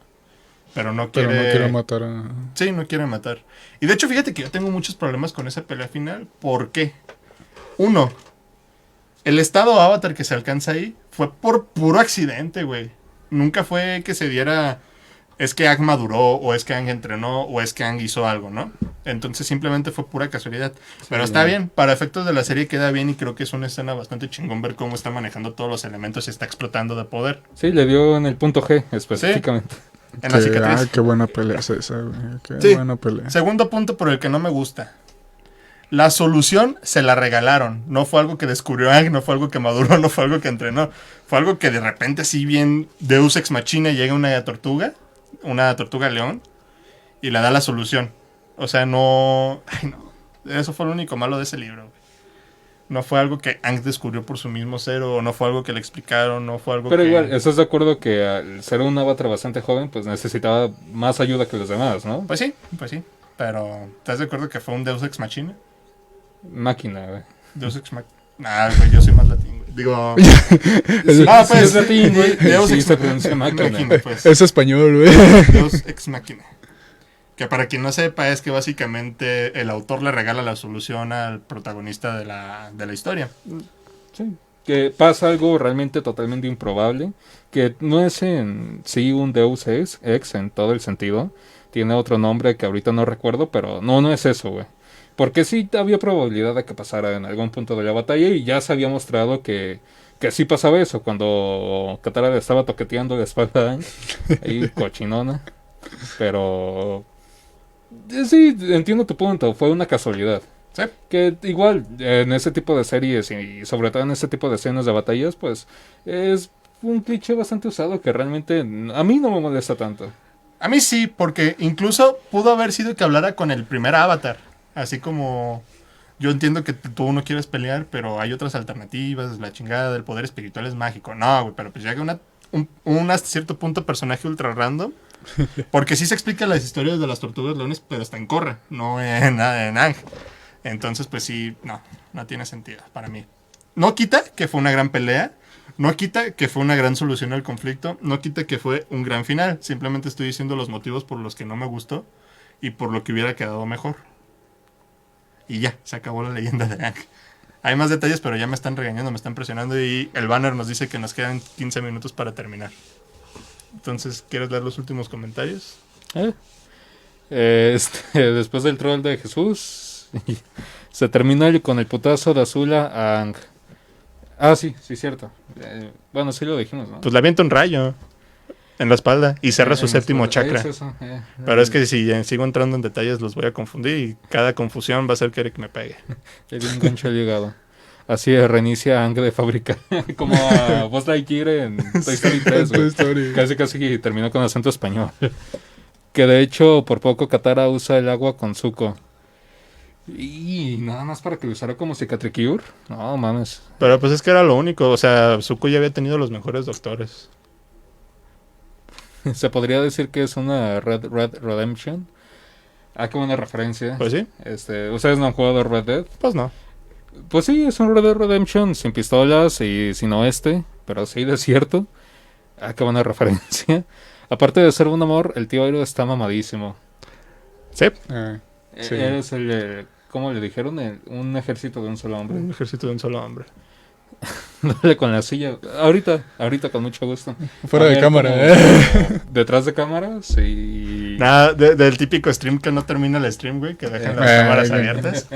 pero no quiere matar a... Sí, no quiere matar. Y de hecho, fíjate que yo tengo muchos problemas con esa pelea final. ¿Por qué? Uno, el estado avatar que se alcanza ahí fue por puro accidente, güey. Nunca fue que se diera... Es que Aang maduró, o es que Aang entrenó, o es que Aang hizo algo, ¿no? Entonces simplemente fue pura casualidad. Pero está bien, para efectos de la serie queda bien y creo que es una escena bastante chingón ver cómo está manejando todos los elementos y está explotando de poder. Sí, le dio en el punto G específicamente. Sí, en la cicatriz. Qué buena pelea es esa, güey. Qué Sí. buena pelea. Segundo punto por el que no me gusta. La solución se la regalaron. No fue algo que descubrió Aang, no fue algo que maduró, no fue algo que entrenó. Fue algo que de repente, si bien Deus Ex Machina, llega una tortuga león, y le da la solución. O sea, no... Ay, no. Eso fue lo único malo de ese libro, güey. No fue algo que Aang descubrió por su mismo ser, o no fue algo que le explicaron, no fue algo Pero que... igual, ¿estás de acuerdo que al ser un avatar bastante joven, pues necesitaba más ayuda que los demás, ¿no? Pues sí. Pero, ¿estás de acuerdo que fue un Deus Ex Machina? Máquina, güey. Deus Ex Machina. Nah, güey, yo soy más latín, güey. Digo... Sí, Ah, sí, pues, es latín, güey. Deus Sí, Ex se pronuncia máquina. pues. Es español, güey. Deus Ex Machina. Que para quien no sepa es que básicamente el autor le regala la solución al protagonista de la historia. Sí. Que pasa algo realmente totalmente improbable, que no es en sí un Deus Ex en todo el sentido. Tiene otro nombre que ahorita no recuerdo, pero no es eso, güey. Porque sí había probabilidad de que pasara en algún punto de la batalla y ya se había mostrado que sí pasaba eso cuando Katara le estaba toqueteando la espalda a Aang, ahí cochinona. Pero sí, entiendo tu punto, fue una casualidad. Sí. Que igual en ese tipo de series y sobre todo en ese tipo de escenas de batallas, pues es un cliché bastante usado que realmente a mí no me molesta tanto. A mí sí, porque incluso pudo haber sido que hablara con el primer avatar. Así como yo entiendo que tú no quieres pelear, pero hay otras alternativas, la chingada del poder espiritual es mágico. No, güey, pero pues llega un hasta cierto punto personaje ultra random. Porque sí se explica las historias de las tortugas leones, pero está en Korra, no en Aang. Entonces, pues sí, no tiene sentido para mí. No quita que fue una gran pelea, no quita que fue una gran solución al conflicto, no quita que fue un gran final. Simplemente estoy diciendo los motivos por los que no me gustó y por lo que hubiera quedado mejor. Y ya, se acabó la leyenda de Aang. Hay más detalles, pero ya me están regañando, me están presionando y el banner nos dice que nos quedan 15 minutos para terminar. Entonces, ¿quieres leer los últimos comentarios? Después del troll de Jesús, se termina con el putazo de Azula a Aang. Ah, sí, cierto. Bueno, sí lo dijimos, ¿no? Pues le avienta un rayo en la espalda y cerra su séptimo chakra. Es eso, Pero es que si sigo entrando en detalles los voy a confundir y cada confusión va a hacer que Eric me pegue. Le dio un gancho al hígado. así reinicia a Aang de fábrica, como a Buzz Lightyear en Toy Story 3, Toy güey. Story. Casi terminó con acento español. Que de hecho, por poco Katara usa el agua con Zuko. Y nada más para que lo usara como Cicatricure. No, mames. Pero pues es que era lo único. O sea, Zuko ya había tenido los mejores doctores. Se podría decir que es una Red Redemption. Ah, qué buena referencia. Pues sí, ¿Ustedes no han jugado Red Dead? pues no. Pues sí, es un Red Dead Redemption sin pistolas y sin oeste, pero sí desierto. Ah, qué buena referencia. Aparte de ser un amor, el tío Airo está mamadísimo. Sí, Sí. Eres ¿cómo le dijeron? Un ejército de un solo hombre. un ejército de un solo hombre. Dale con la silla. Ahorita con mucho gusto. Fuera A de ver, cámara, como detrás de cámaras y... Nada, del típico stream que no termina el stream, güey, que dejan las cámaras güey. abiertas.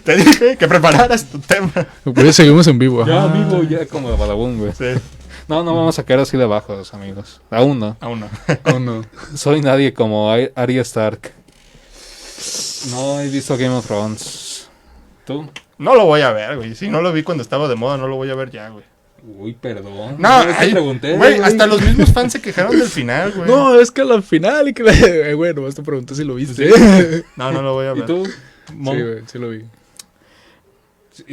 Te dije que prepararas tu tema. Pues seguimos en vivo. Ya ajá. vivo, ya como de Badabun, güey. Sí, No vamos a quedar así de bajos, amigos. Aún no. aún no. Oh, no. Soy nadie como Arya Stark. No he visto Game of Thrones. ¿Tú? No lo voy a ver, güey. Si no lo vi cuando estaba de moda, no lo voy a ver ya, güey. Uy, perdón. No, te ay, pregunté. güey, hasta los mismos fans se quejaron del final, güey. No, es que a la final y que bueno, te pregunté si lo viste. No lo voy a ¿Y ver. tú? Sí, Mon? güey, sí lo vi.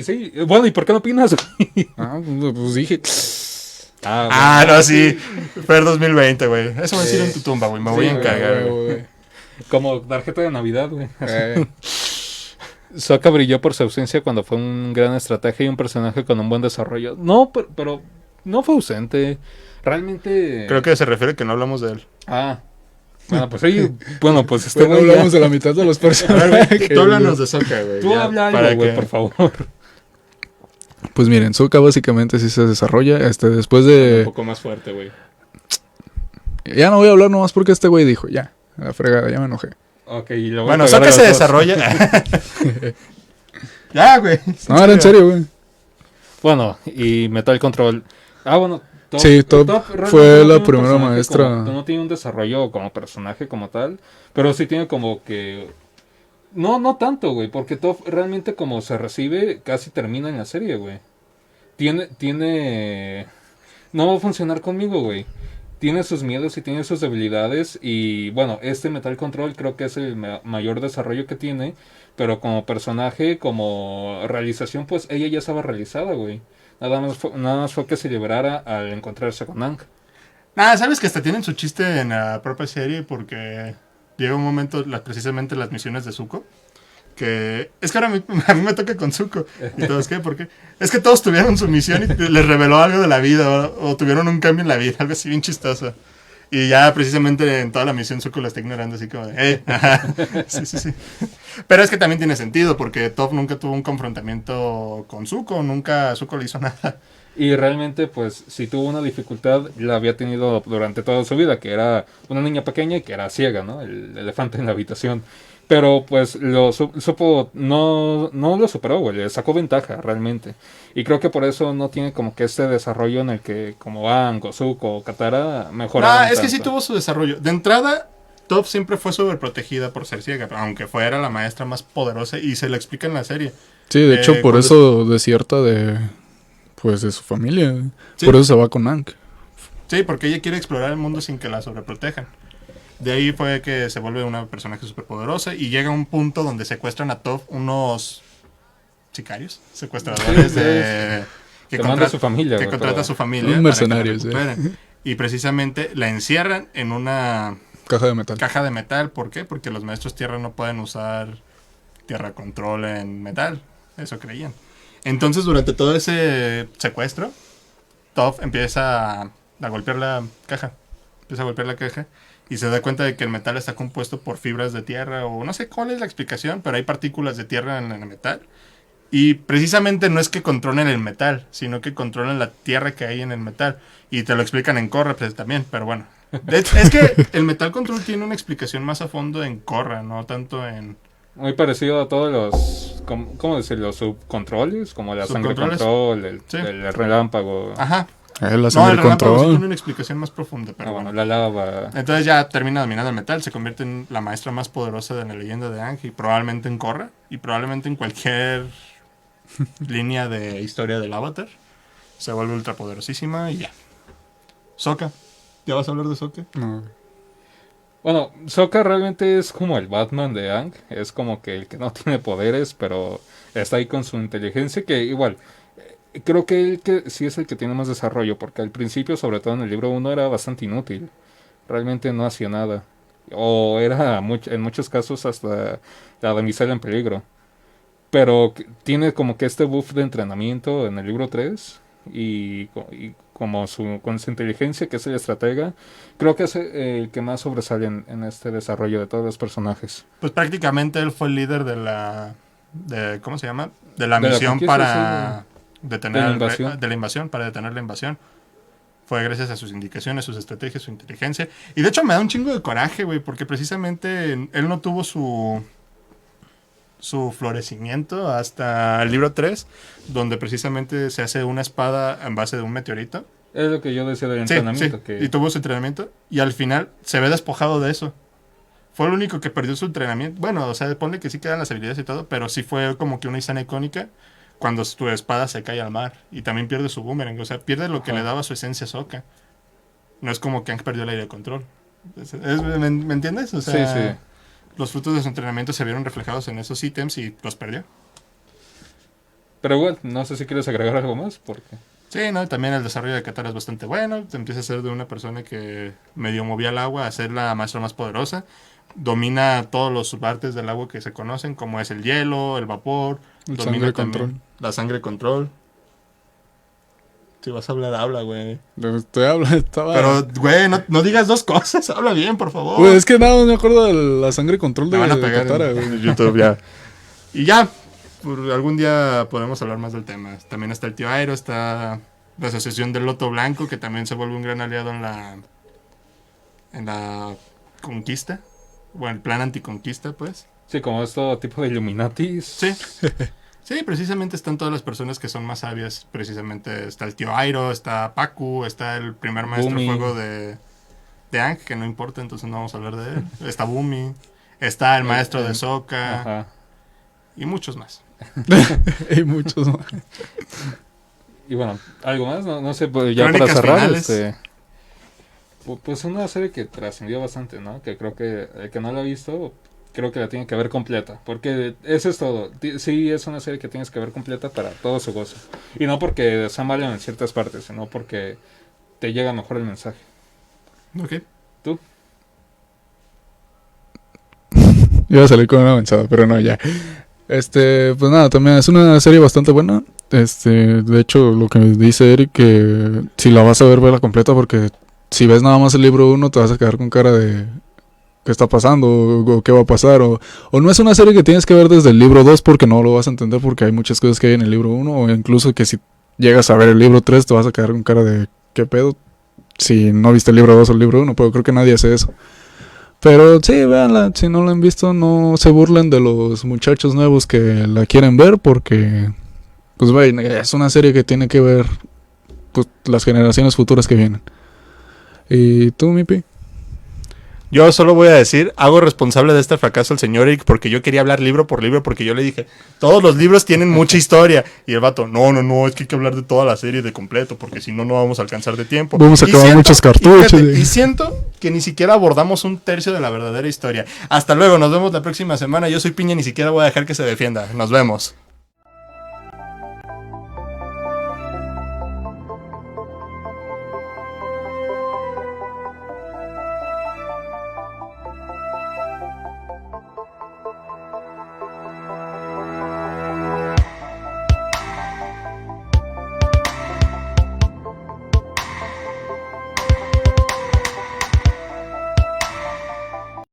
Sí, bueno, ¿y por qué no opinas? Ah, pues dije. Ah, no, sí. Fer 2020, güey. Eso va a decir en tu tumba, güey. Me voy Sí, a encargar, güey, güey. güey. Como tarjeta de Navidad, güey. Eh, Sokka brilló por su ausencia cuando fue un gran estratega y un personaje con un buen desarrollo. No, pero no fue ausente. Realmente... Creo que se refiere que no hablamos de él. Ah. Bueno, pues sí. Bueno, pues bueno, güey ya- hablamos de la mitad de los A ver, personajes. güey, tú háblanos de Sokka, güey. Tú ya, habla para algo, güey, que- por favor. Pues miren, Sokka básicamente sí se desarrolla. Después Un de. poco más fuerte, güey. Ya no voy a hablar nomás porque este güey dijo, ya, a la fregada, ya me enojé. Ok, y lo voy a Bueno, pegar Sokka a se los dos. desarrolla. Ya, güey. No, era en serio, güey. Bueno, y Metal Control. Ah, bueno. Sí, Top realmente fue no la tiene un primera personaje maestra. no tiene un desarrollo como personaje como tal, pero sí tiene como que... No tanto, güey, porque Top realmente como se recibe, casi termina en la serie, güey. Tiene... No va a funcionar conmigo, güey. Tiene sus miedos y tiene sus debilidades y bueno, Metal Control creo que es el mayor desarrollo que tiene, pero como personaje, como realización, pues ella ya estaba realizada, güey. Nada más fue que se liberara al encontrarse con Aang. Nada, sabes que hasta tienen su chiste en la propia serie porque llega un momento, precisamente las misiones de Zuko, que es que ahora a mí me toca con Zuko. ¿Y todos qué? ¿Por qué? Es que todos tuvieron su misión y les reveló algo de la vida o tuvieron un cambio en la vida, algo así bien chistoso. Y ya precisamente en toda la misión Zuko la está ignorando así como de, ajá. Sí. Pero es que también tiene sentido porque Toph nunca tuvo un confrontamiento con Zuko, nunca Zuko le hizo nada. Y realmente, pues, si tuvo una dificultad, la había tenido durante toda su vida, que era una niña pequeña y que era ciega, ¿no? El elefante en la habitación. Pero, pues, supo, no lo superó, güey, le sacó ventaja, realmente. Y creo que por eso no tiene como que este desarrollo en el que, como Aang, Zuko o Katara, mejoraron No, es que sí tanto. tuvo su desarrollo. De entrada, Toph siempre fue sobreprotegida por ser ciega, aunque fuera la maestra más poderosa y se lo explica en la serie. Sí, de hecho, por cuando- eso desierta de. Pues de su familia. Sí. Por eso se va con Aang. Sí, porque ella quiere explorar el mundo sin que la sobreprotejan. De ahí fue que se vuelve una personaje superpoderosa y llega a un punto donde secuestran a Toph unos sicarios, secuestradores de... Que manda a su familia, que güey, contrata pero- a su familia. Un para que la mercenario, sí. recuperen. Y precisamente la encierran en una Caja de metal. caja de metal. ¿Por qué? Porque los maestros tierra no pueden usar tierra control en metal. Eso creían. Entonces, durante todo ese secuestro, Toph empieza a golpear la caja. Empieza a golpear la caja y se da cuenta de que el metal está compuesto por fibras de tierra o no sé cuál es la explicación, pero hay partículas de tierra en el metal. Y precisamente no es que controlen el metal, sino que controlan la tierra que hay en el metal. Y te lo explican en Korra pues, también, pero bueno. De hecho, es que el Metal Control tiene una explicación más a fondo en Korra, no tanto en... Muy parecido a todos los, ¿cómo decirlo? Subcontroles, como la sangre Subcontroles. control, Sí. el relámpago, Ajá. La No, sangre el relámpago sí control. tiene una explicación más profunda, pero bueno. la lava. Entonces ya termina dominando el metal, se convierte en la maestra más poderosa de la leyenda de Aang y probablemente en Korra y probablemente en cualquier línea de historia del Avatar. Se vuelve ultrapoderosísima y ya. Sokka. ¿Ya vas a hablar de Sokka? No. Bueno, Sokka realmente es como el Batman de Aang. Es como que el que no tiene poderes, pero está ahí con su inteligencia, que igual... Creo que él que sí es el que tiene más desarrollo, porque al principio, sobre todo en el libro 1, era bastante inútil. Realmente no hacía nada. O era en muchos casos hasta la damisela en peligro. Pero tiene como que este buff de entrenamiento en el libro 3 y como con su inteligencia, que es el estratega, creo que es el que más sobresale en este desarrollo de todos los personajes. Pues prácticamente él fue el líder de la... ¿cómo se llama? De la De la misión conquista, para sí, detener de la invasión. de la invasión, para detener la invasión. Fue gracias a sus indicaciones, sus estrategias, su inteligencia. Y de hecho me da un chingo de coraje, güey, porque precisamente él no tuvo su florecimiento hasta el libro 3, donde precisamente se hace una espada en base de un meteorito. Es lo que yo decía del Sí, entrenamiento. sí, Que... y tuvo su entrenamiento, y al final se ve despojado de eso. Fue el único que perdió su entrenamiento. Bueno, o sea, ponle que sí quedan las habilidades y todo, pero sí fue como que una escena icónica cuando tu espada se cae al mar. Y también pierde su boomerang, o sea, pierde lo que le daba su esencia a Sokka. No es como que Aang perdió el aire de control. ¿Me entiendes? O sea, Sí, sí. los frutos de su entrenamiento se vieron reflejados en esos ítems y los perdió. Pero igual, no sé si quieres agregar algo más, porque... Sí, ¿no? También el desarrollo de Katara es bastante bueno. Te empieza a ser de una persona que medio movía el agua a ser la maestra más poderosa. Domina todos los subartes del agua que se conocen, como es el hielo, el vapor. El domina sangre también control. la sangre control. Si vas a hablar, habla, güey. Estoy hablando, estaba... Pero, güey, no digas dos cosas. Habla bien, por favor. Güey, es que nada, me acuerdo de la sangre control Me de, van a de pegar Katara, en güey. YouTube ya. Y ya, por algún día podemos hablar más del tema. También está el tío Airo, está la asociación del Loto Blanco, que también se vuelve un gran aliado en la conquista. Bueno, el plan anticonquista, pues. Sí, como es todo tipo de Illuminatis. Sí. Sí, precisamente están todas las personas que son más sabias. Precisamente está el tío Airo, está Pacu, está el primer maestro Bumi. fuego de Aang, que no importa, entonces no vamos a hablar de él. Está Bumi, está el maestro de Sokka Ajá. y muchos más. Hay muchos más. Y bueno, ¿algo más? No sé, pues ya para Crónicas cerrar, finales. pues una serie que trascendió bastante, ¿no? Que creo que el que no la ha visto, creo que la tiene que ver completa. Porque eso es todo. Sí, es una serie que tienes que ver completa para todo su gozo. Y no porque sea mala en ciertas partes, sino porque te llega mejor el mensaje. Ok. ¿Tú? Iba a salir con una avanzada, pero no, ya. Pues nada, también es una serie bastante buena. De hecho, lo que dice Eric, que si la vas a ver, vela completa, porque si ves nada más el libro 1, te vas a quedar con cara de qué está pasando, o qué va a pasar, o no es una serie que tienes que ver desde el libro 2 porque no lo vas a entender, porque hay muchas cosas que hay en el libro 1, o incluso que si llegas a ver el libro 3, te vas a quedar con cara de qué pedo, si no viste el libro 2 o el libro 1, pero creo que nadie hace eso. Pero sí, véanla, si no la han visto, no se burlen de los muchachos nuevos que la quieren ver, porque pues bueno, es una serie que tiene que ver pues las generaciones futuras que vienen. ¿Y tú, Mipi? Yo solo voy a decir, hago responsable de este fracaso al señor Eric porque yo quería hablar libro por libro, porque yo le dije, todos los libros tienen mucha historia. Y el vato, no, es que hay que hablar de toda la serie de completo, porque si no, no vamos a alcanzar de tiempo. Vamos a acabar muchos cartuchos. Y siento que ni siquiera abordamos un tercio de la verdadera historia. Hasta luego, nos vemos la próxima semana. Yo soy Piña, ni siquiera voy a dejar que se defienda. Nos vemos.